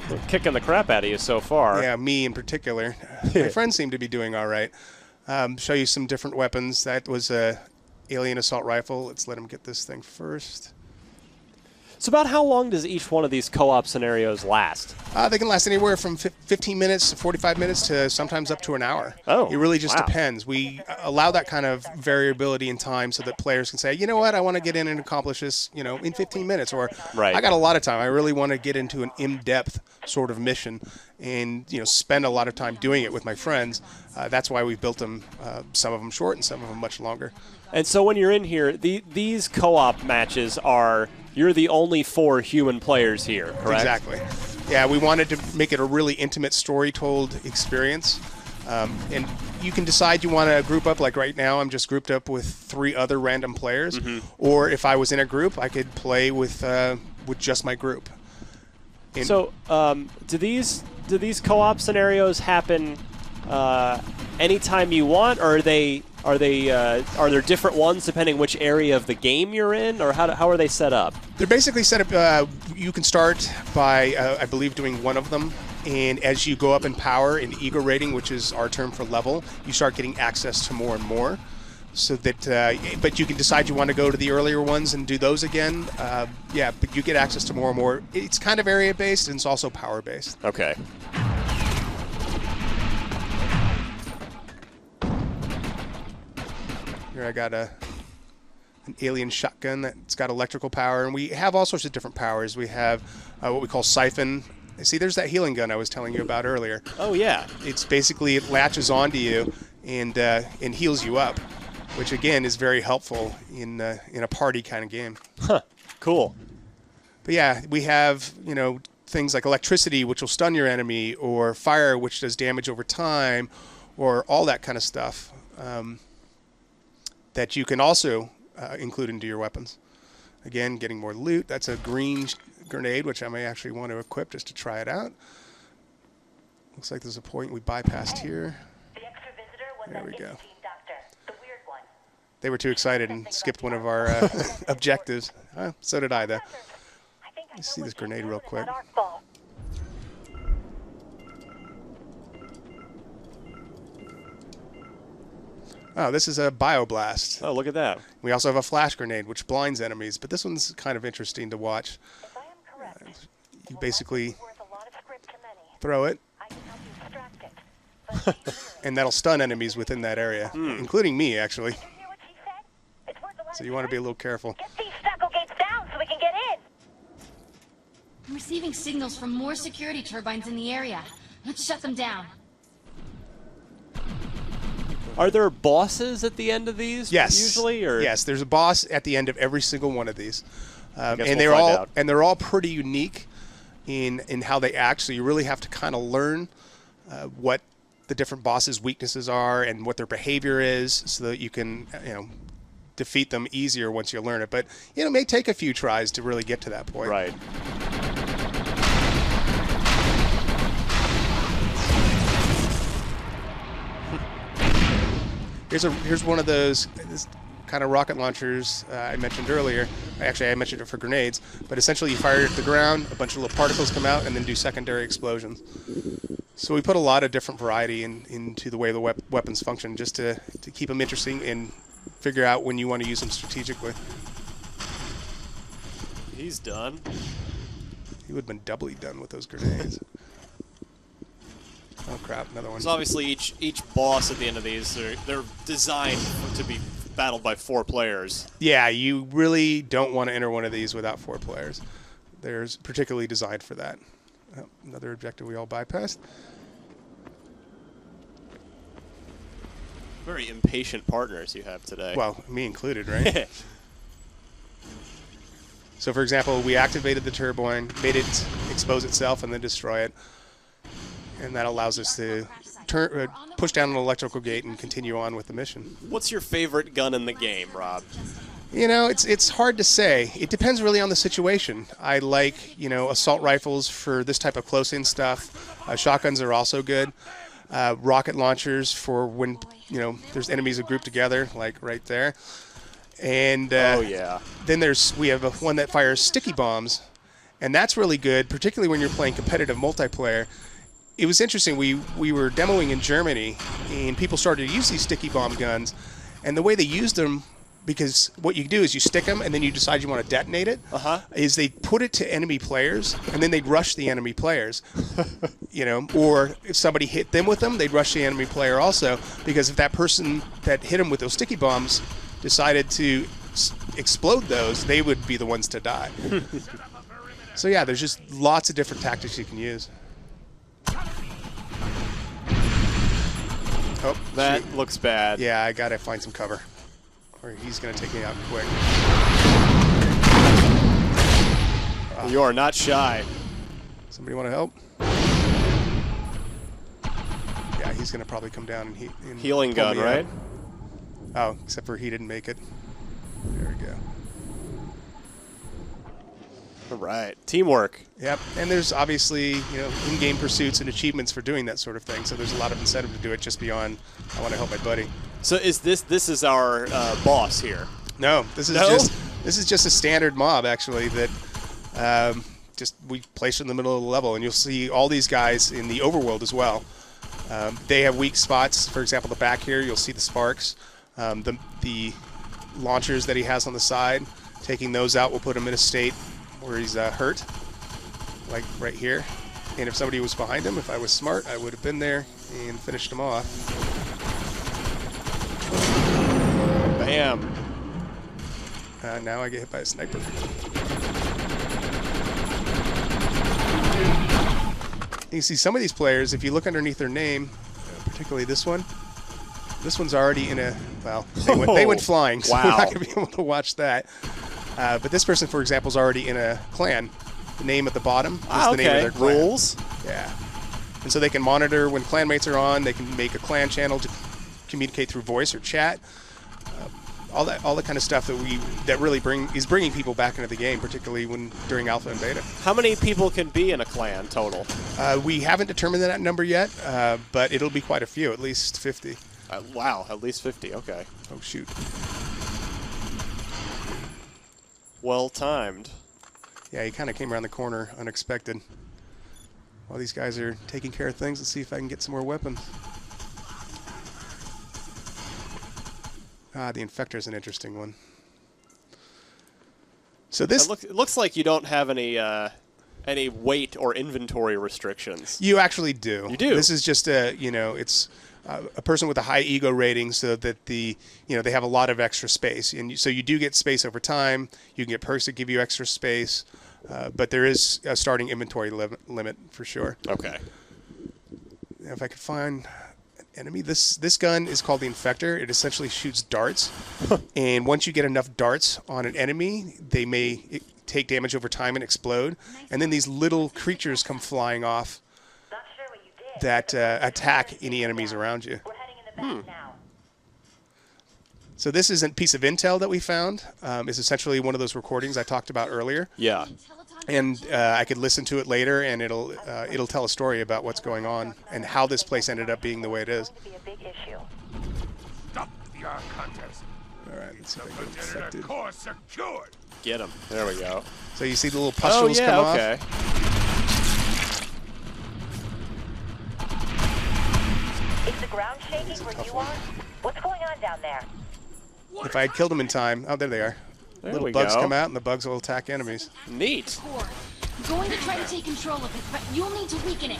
They're kicking the crap out of you so far. Yeah, me in particular. My friends seem to be doing all right. Show you some different weapons. That was a alien assault rifle. Let's let them get this thing first. So about how long does each one of these co-op scenarios last? They can last anywhere from 15 minutes to 45 minutes to sometimes up to an hour. Oh, it really just wow. depends. We allow that kind of variability in time so that players can say, you know what, I want to get in and accomplish this, in 15 minutes, or right. I got a lot of time. I really want to get into an in-depth sort of mission and spend a lot of time doing it with my friends. That's why we built them, some of them short and some of them much longer. And so when you're in here, these co-op matches you're the only 4 human players here, correct? Exactly. Yeah, we wanted to make it a really intimate story-told experience. And you can decide you want to group up. Like right now, I'm just grouped up with 3 other random players. Mm-hmm. Or if I was in a group, I could play with just my group. And so do these co-op scenarios happen anytime you want, or are there different ones depending which area of the game you're in, or how are they set up? They're basically set up. You can start by, I believe, doing one of them, and as you go up in power and ego rating, which is our term for level, you start getting access to more and more. So that, but you can decide you want to go to the earlier ones and do those again. Yeah, but you get access to more and more. It's kind of area based, and it's also power based. Okay. Here I got an alien shotgun that's got electrical power, and we have all sorts of different powers. We have what we call siphon, See, there's that healing gun I was telling you about earlier. Oh, yeah. It's basically, it latches onto you and heals you up, which, again, is very helpful in a party kind of game. Huh. Cool. But, yeah, we have, you know, things like electricity, which will stun your enemy, or fire, which does damage over time, or all that kind of stuff that you can also include into your weapons. Again, getting more loot. That's a green grenade, which I may actually want to equip just to try it out. Looks like there's a point we bypassed here. There we go. They were too excited and skipped one of our objectives. So did I, though. Let's see this grenade real quick. Oh, this is a bioblast. Oh, look at that. We also have a flash grenade, which blinds enemies, but this one's kind of interesting to watch. You basically throw it, and that'll stun enemies within that area, including me, actually. So you want to be a little careful. Get these stucco gates down so we can get in. I'm receiving signals from more security turbines in the area. Let's shut them down. Are there bosses at the end of these? Yes. Usually, or yes, there's a boss at the end of every single one of these, and we'll they're all pretty unique in how they act. So you really have to kind of learn what the different bosses' weaknesses are and what their behavior is, so that you can defeat them easier once you learn it. But it may take a few tries to really get to that point. Right. Here's one of those kind of rocket launchers I mentioned earlier. Actually, I mentioned it for grenades, but essentially you fire it at the ground, a bunch of little particles come out, and then do secondary explosions. So we put a lot of different variety into the way the weapons function, just to keep them interesting and figure out when you want to use them strategically. He's done. He would have been doubly done with those grenades. Oh crap, another one. So obviously each boss at the end of these, they're designed to be battled by 4 players. Yeah, you really don't want to enter one of these without 4 players. They're particularly designed for that. Oh, another objective we all bypassed. Very impatient partners you have today. Well, me included, right? So, for example, we activated the turbine, made it expose itself, and then destroy it. And that allows us to push down an electrical gate and continue on with the mission. What's your favorite gun in the game, Rob? You know, it's hard to say. It depends really on the situation. I like, assault rifles for this type of close-in stuff. Shotguns are also good. Rocket launchers for when, there's enemies that group together, like right there. And oh, yeah. Then we have one that fires sticky bombs, and that's really good, particularly when you're playing competitive multiplayer. It was interesting. We were demoing in Germany, and people started to use these sticky bomb guns, and the way they used them, because what you do is you stick them, and then you decide you want to detonate it, is they put it to enemy players, and then they'd rush the enemy players. Or if somebody hit them with them, they'd rush the enemy player also, because if that person that hit them with those sticky bombs decided to explode those, they would be the ones to die. So yeah, there's just lots of different tactics you can use. Oh, that looks bad. Yeah, I gotta find some cover, or he's gonna take me out quick. You are not shy. Somebody want to help? Yeah, he's gonna probably come down and healing gun, right? Oh, except for he didn't make it. There we go. All right, teamwork. Yep, and there's obviously in-game pursuits and achievements for doing that sort of thing. So there's a lot of incentive to do it just beyond I want to help my buddy. So is this is our boss here? No, this is just a standard mob actually that just we place in the middle of the level, and you'll see all these guys in the overworld as well. They have weak spots. For example, the back here, you'll see the sparks. The launchers that he has on the side, taking those out will put him in a state where he's hurt, like right here. And if somebody was behind him, if I was smart, I would have been there and finished him off. Bam. Now I get hit by a sniper. You see some of these players, if you look underneath their name, particularly this one's already in a, well, they went flying, so we're not going to be able to watch that. But this person, for example, is already in a clan. The name at the bottom is the name of their clan. Rules. Yeah. And so they can monitor when clan mates are on. They can make a clan channel to communicate through voice or chat. All the kind of stuff that really is bringing people back into the game, particularly during alpha and beta. How many people can be in a clan total? We haven't determined that number yet, but it'll be quite a few, at least 50. Wow, at least 50. Okay. Oh shoot. Well timed. Yeah, he kind of came around the corner unexpected. While these guys are taking care of things, let's see if I can get some more weapons. The Infector's an interesting one. So this it looks like you don't have any weight or inventory restrictions. You actually do. You do. This is just it's a person with a high ego rating, so that they have a lot of extra space, and so you do get space over time. You can get perks that give you extra space, but there is a starting inventory limit for sure. Okay. If I could find enemy. This gun is called the Infector. It essentially shoots darts, and once you get enough darts on an enemy, they may take damage over time and explode, and then these little creatures come flying off that attack any enemies around you. So this is a piece of intel that we found. It's essentially one of those recordings I talked about earlier. Yeah. And I could listen to it later, and it'll tell a story about what's going on and how this place ended up being the way it is. Stop the arc hunters. All right, let's see if I can get infected. Core secured. Get him. There we go. So you see the little pustules come off? Okay. Is the ground shaking where you are? What's going on down there? If I had killed them in time, oh, there they are. There Little we bugs go. come out, and the bugs will attack enemies. Neat. I'm going to try to take control of it, but you'll need to weaken it.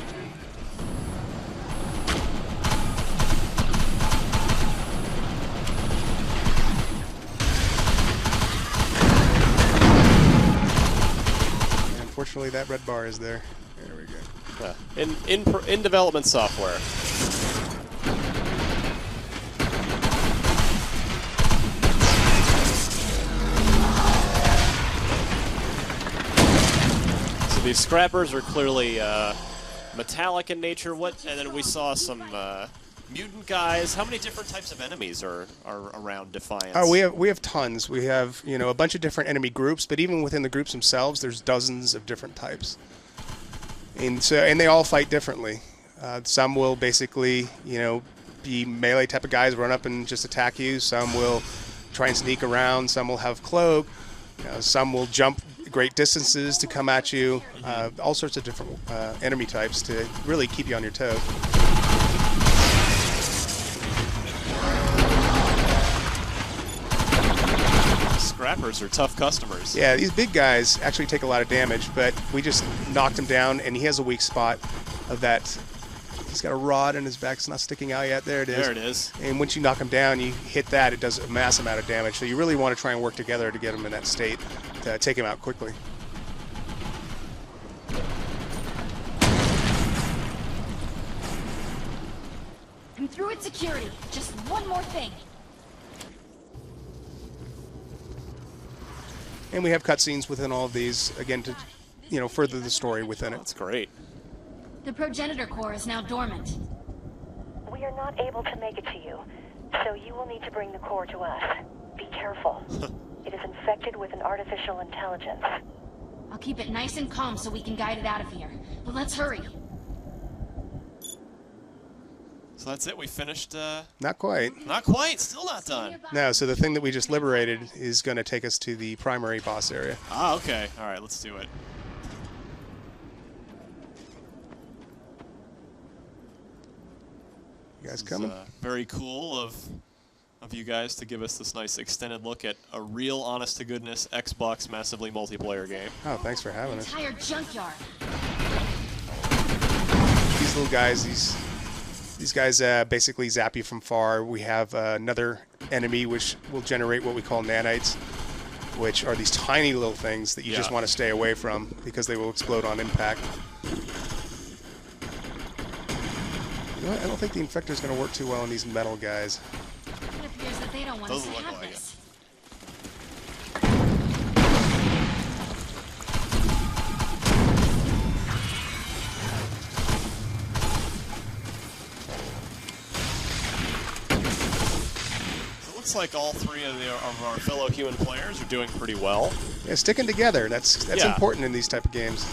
And unfortunately, that red bar is there. There we go. In development software. These scrappers are clearly metallic in nature. And then we saw some mutant guys. How many different types of enemies are around Defiance? Oh, we have tons. We have a bunch of different enemy groups, but even within the groups themselves, there's dozens of different types. And they all fight differently. Some will basically be melee type of guys, run up and just attack you. Some will try and sneak around. Some will have cloak. Some will jump great distances to come at you. All sorts of different enemy types to really keep you on your toes. Scrappers are tough customers. Yeah, these big guys actually take a lot of damage, but we just knocked him down, and he has a weak spot of that. He's got a rod in his back. It's not sticking out yet. There it is. There it is. And once you knock him down, you hit that, it does a mass amount of damage. So you really want to try and work together to get him in that state to take him out quickly. I'm through at security. Just one more thing. And we have cutscenes within all of these, again, to further the story within it. That's great. The progenitor core is now dormant. We are not able to make it to you, so you will need to bring the core to us. Be careful. It is infected with an artificial intelligence. I'll keep it nice and calm so we can guide it out of here. But let's hurry. So that's it. We finished. Not quite. Not quite. Still not done. No, so the thing that we just liberated is going to take us to the primary boss area. Ah, okay. All right, let's do it. You guys coming? Very cool of you guys to give us this nice extended look at a real, honest-to-goodness Xbox massively multiplayer game. Oh, thanks for having us. Entire junkyard. These little guys, these guys basically zap you from far. We have another enemy which will generate what we call nanites, which are these tiny little things that you just want to stay away from because they will explode on impact. You know what? I don't think the infector is going to work too well on these metal guys. It appears that they don't want us to Doesn't look have like this. It looks like all three of our fellow human players are doing pretty well. Yeah, sticking together. That's Yeah. important in these type of games.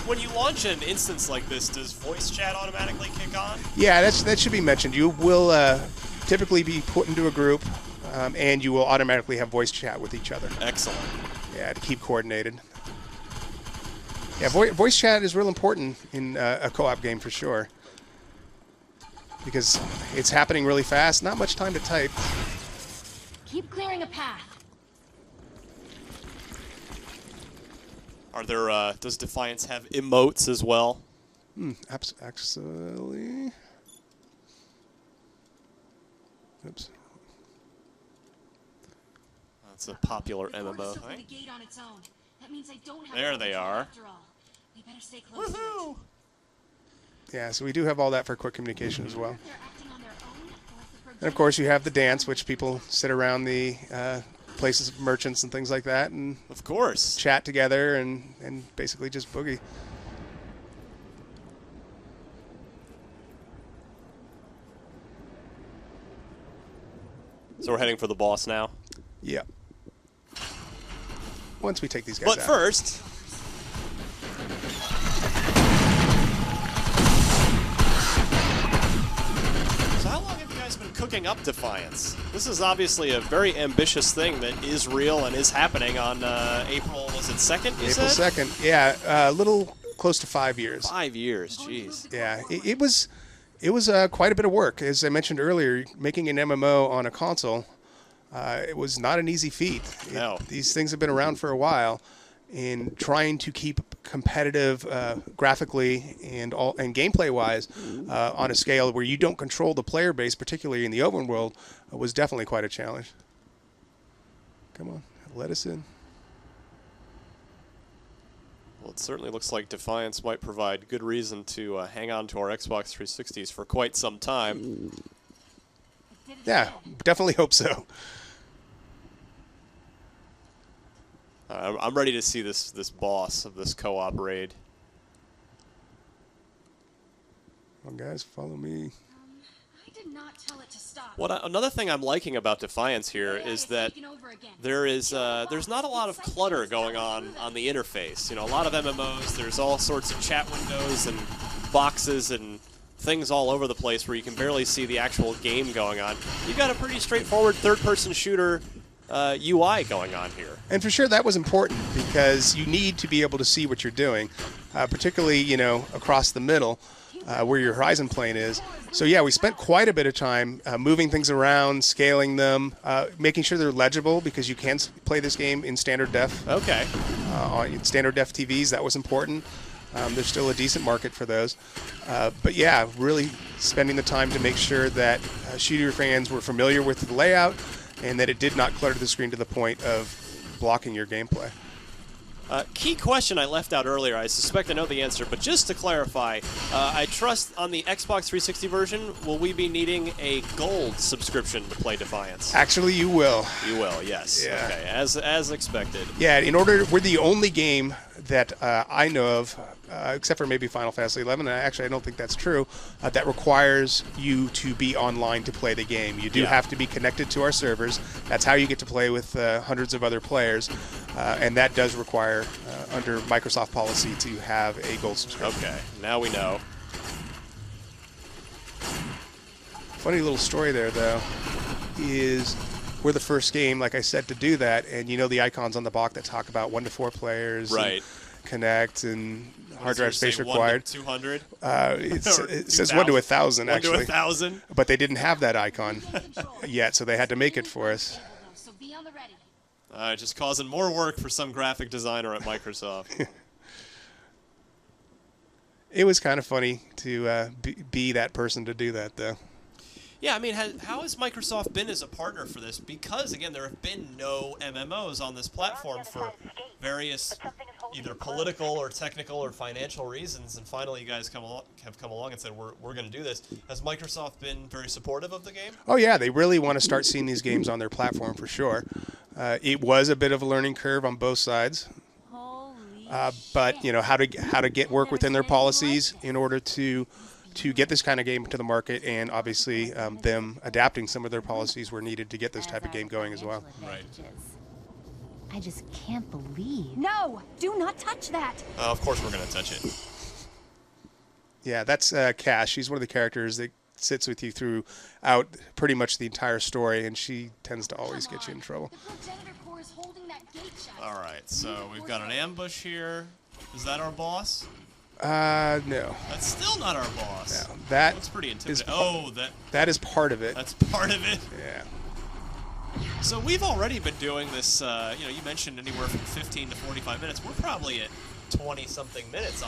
When you launch an instance like this, does voice chat automatically kick on? Yeah, that should be mentioned. You will typically be put into a group, and you will automatically have voice chat with each other. Excellent. Yeah, to keep coordinated. Yeah, voice chat is real important in a co-op game for sure. Because it's happening really fast, not much time to type. Keep clearing a path. Are there? Does Defiance have emotes as well? Actually... Oops. That's a popular The court MMO is open thing. the gate on its own. That means I don't have There to they control are. After all. We better stay close to it. Yeah, so we do have all that for quick communication as well. If they're acting on their own, or if the And of course, you have the dance, which people sit around the places of merchants and things like that and Of course. chat together and basically just boogie. So we're heading for the boss now. Yeah. Once we take these guys But out. first, so how long have you guys been cooking up Defiance? This is obviously a very ambitious thing that is real and is happening on April, was it 2nd, you April said? 2nd. Yeah, a little close to 5 years. 5 years, jeez. Yeah, it was quite a bit of work. As I mentioned earlier, making an MMO on a console, it was not an easy feat. No. These things have been around for a while, and trying to keep competitive graphically and gameplay-wise on a scale where you don't control the player base, particularly in the open world, was definitely quite a challenge. Come on, let us in. Well, it certainly looks like Defiance might provide good reason to hang on to our Xbox 360s for quite some time. Yeah, definitely hope so. I'm ready to see this boss of this co-op raid. Well, guys, follow me. I did not tell it to stop. Another thing I'm liking about Defiance here is that there's not a lot of clutter going on the interface. You know, a lot of MMOs, there's all sorts of chat windows and boxes and things all over the place where you can barely see the actual game going on. You've got a pretty straightforward third-person shooter UI going on here. And for sure, that was important because you need to be able to see what you're doing, particularly, you know, across the middle where your horizon plane is. So yeah, we spent quite a bit of time moving things around, scaling them, making sure they're legible because you can play this game in standard def. Okay. On standard def TVs, that was important. There's still a decent market for those. But yeah, really spending the time to make sure that shooter fans were familiar with the layout and that it did not clutter the screen to the point of blocking your gameplay. Key question I left out earlier, I suspect I know the answer, but just to clarify, I trust on the Xbox 360 version, will we be needing a gold subscription to play Defiance? Actually, you will. You will, yes. Yeah. Okay, as expected. Yeah, we're the only game that I know of, except for maybe Final Fantasy XI, and actually I don't think that's true, that requires you to be online to play the game. You do have to be connected to our servers. That's how you get to play with hundreds of other players, and that does require, under Microsoft policy, to have a gold subscription. Okay, now we know. Funny little story there, though, is we're the first game, like I said, to do that, and you know the icons on the box that talk about 1 to 4 players, right? Connect and hard drive space 1 required. to 200. It says 1 to 1,000 actually. 1 to 1,000. But they didn't have that icon yet, so they had to make it for us. So be on the ready. Just causing more work for some graphic designer at Microsoft. It was kind of funny to be that person to do that, though. Yeah, I mean, how has Microsoft been as a partner for this? Because, again, there have been no MMOs on this platform for various, either political or technical or financial reasons, and finally you guys have come along and said we're going to do this. Has Microsoft been very supportive of the game? Oh yeah, they really want to start seeing these games on their platform for sure. It was a bit of a learning curve on both sides, but you know how to get work within their policies in order to get this kind of game to the market, and obviously them adapting some of their policies were needed to get this type of game going as well. Right. I just can't believe. No! Do not touch that! Of course we're going to touch it. Yeah, that's Cash. She's one of the characters that sits with you throughout pretty much the entire story, and she tends to always get you in trouble. The progenitor core is holding that gate shut. All right, so we've got an ambush here. Is that our boss? No. That's still not our boss. No, that looks pretty is intimidating. that is part of it. That's part of it. Yeah. So we've already been doing this, you know, you mentioned anywhere from 15 to 45 minutes. We're probably at 20-something minutes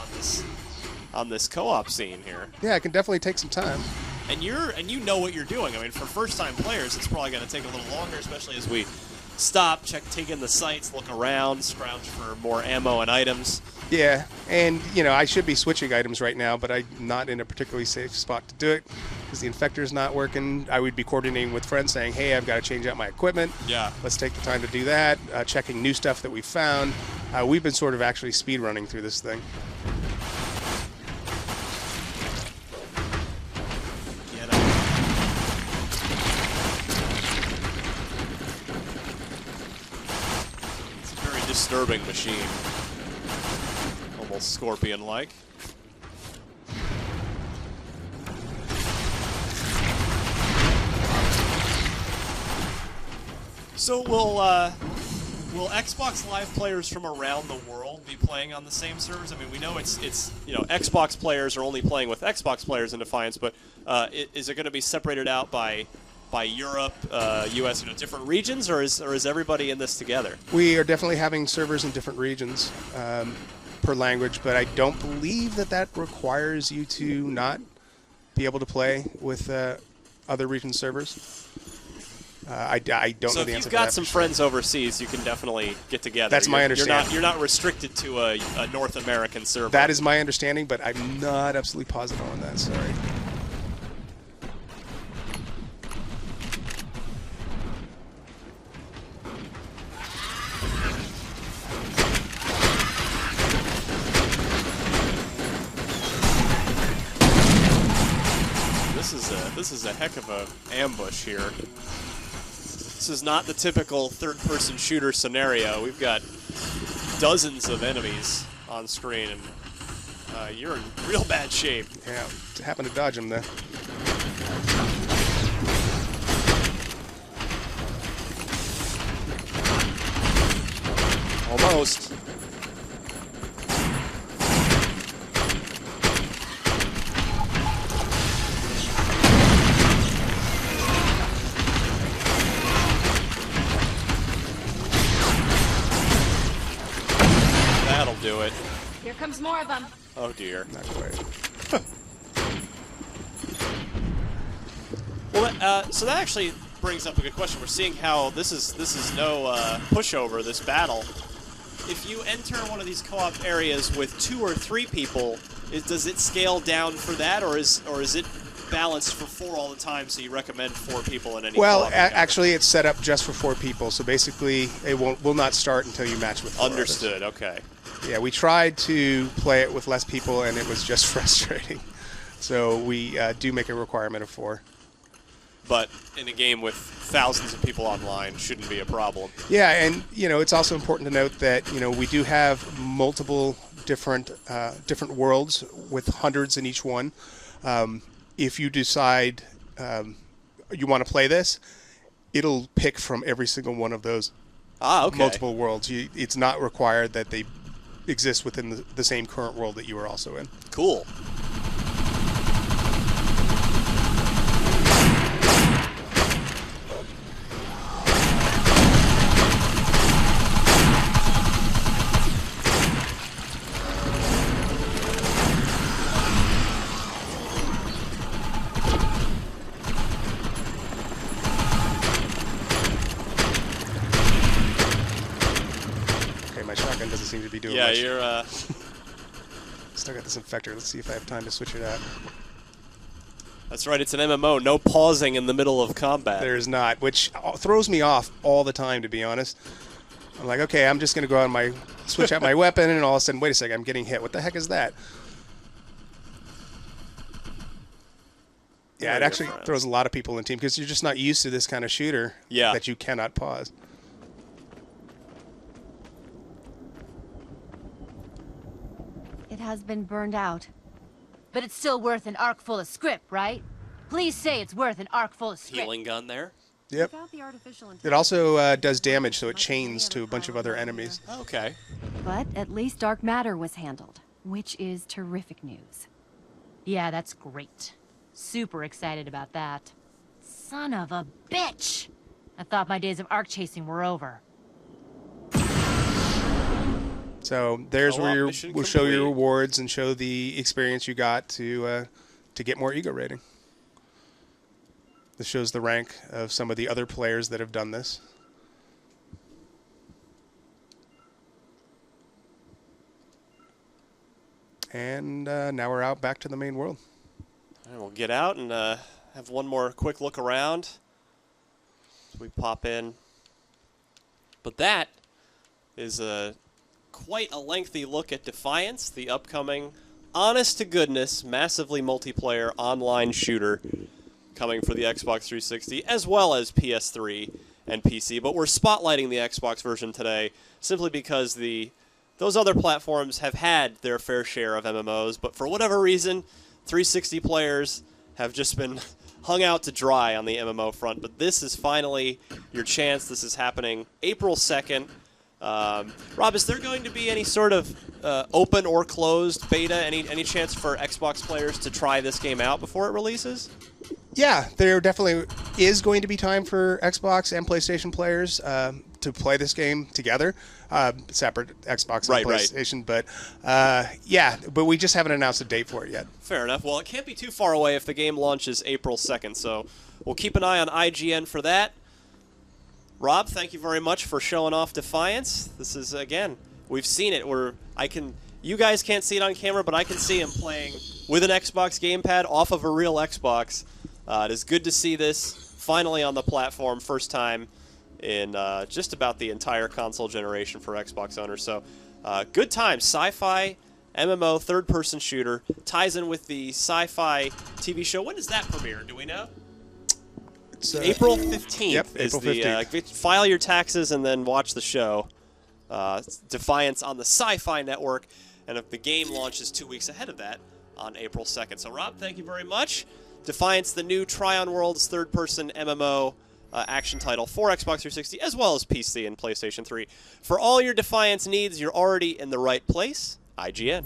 on this co-op scene here. Yeah, it can definitely take some time. And you know what you're doing. I mean, for first-time players, it's probably going to take a little longer, especially as we stop, take in the sights, look around, scrounge for more ammo and items. Yeah, and you know I should be switching items right now, but I'm not in a particularly safe spot to do it because the infector's not working. I would be coordinating with friends saying, hey, I've got to change out my equipment. Yeah. Let's take the time to do that, checking new stuff that we found. We've been sort of actually speed running through this thing. It's a very disturbing machine. Almost scorpion-like. So will Xbox Live players from around the world be playing on the same servers? I mean, we know it's you know Xbox players are only playing with Xbox players in Defiance, but is it going to be separated out by Europe, U.S., you know, different regions, or is everybody in this together? We are definitely having servers in different regions per language, but I don't believe that requires you to not be able to play with other region servers. I don't know the answer to that. So if you've got some friends overseas, you can definitely get together. That's my understanding. You're not restricted to a North American server. That is my understanding, but I'm not absolutely positive on that. Sorry. This is a heck of a ambush here. This is not the typical third-person shooter scenario. We've got dozens of enemies on screen, and you're in real bad shape. Yeah, happen to dodge them there. Almost. That'll do it. Here comes more of them. Oh dear. Not quite. Well, so that actually brings up a good question. We're seeing how this is no pushover, this battle. If you enter one of these co-op areas with 2 or 3 people, does it scale down for that, or is it balanced for 4 all the time? So you recommend 4 people in any? Well, actually, it's set up just for 4 people. So basically, it will not start until you match with 4 Understood. others. Okay. Yeah, we tried to play it with less people, and it was just frustrating. So we do make a requirement of 4. But in a game with thousands of people online, shouldn't be a problem. Yeah, and you know, it's also important to note that we do have multiple different worlds with hundreds in each one. If you decide you want to play this, it'll pick from every single one of those multiple worlds. It's not required that they exist within the same current world that you are also in. Cool. IGN doesn't seem to be doing yeah, much. you're. Still got this infector. Let's see if I have time to switch it out. That's right. It's an MMO. No pausing in the middle of combat. There is not, which throws me off all the time, to be honest. I'm like, okay, I'm just going to go on my switch out my weapon, and all of a sudden, wait a second, I'm getting hit. What the heck is that? Yeah, it actually throws a lot of people in the team because you're just not used to this kind of shooter that you cannot pause. It has been burned out. But it's still worth an arc full of script, right? Please say it's worth an arc full of script. Healing gun there. Yep. It also does damage, so it chains to a bunch of other enemies. Okay. But at least dark matter was handled, which is terrific news. Yeah, that's great. Super excited about that. Son of a bitch! I thought my days of arc chasing were over. So there's where we'll show your rewards and show the experience you got to get more ego rating. This shows the rank of some of the other players that have done this. And now we're out back to the main world. And we'll get out and have one more quick look around. We pop in. But that is quite a lengthy look at Defiance, the upcoming, honest-to-goodness, massively multiplayer online shooter coming for the Xbox 360, as well as PS3 and PC. But we're spotlighting the Xbox version today simply because those other platforms have had their fair share of MMOs, but for whatever reason, 360 players have just been hung out to dry on the MMO front. But this is finally your chance. This is happening April 2nd. Rob, is there going to be any sort of open or closed beta? Any chance for Xbox players to try this game out before it releases? Yeah, there definitely is going to be time for Xbox and PlayStation players to play this game together. Separate Xbox and PlayStation. But yeah, but we just haven't announced a date for it yet. Fair enough. Well, it can't be too far away if the game launches April 2nd, so we'll keep an eye on IGN for that. Rob, thank you very much for showing off Defiance. This is, again, we've seen it. You guys can't see it on camera, but I can see him playing with an Xbox gamepad off of a real Xbox. It is good to see this finally on the platform, first time in just about the entire console generation for Xbox owners. So, good times. SyFy MMO third-person shooter ties in with the SyFy TV show. When does that premiere? Do we know? It's April 15th. Yep, April 15th. File your taxes and then watch the show. Defiance on the SyFy network, and if the game launches 2 weeks ahead of that on April 2nd. So, Rob, thank you very much. Defiance, the new Tryon Worlds third-person MMO action title for Xbox 360, as well as PC and PlayStation 3. For all your Defiance needs, you're already in the right place. IGN.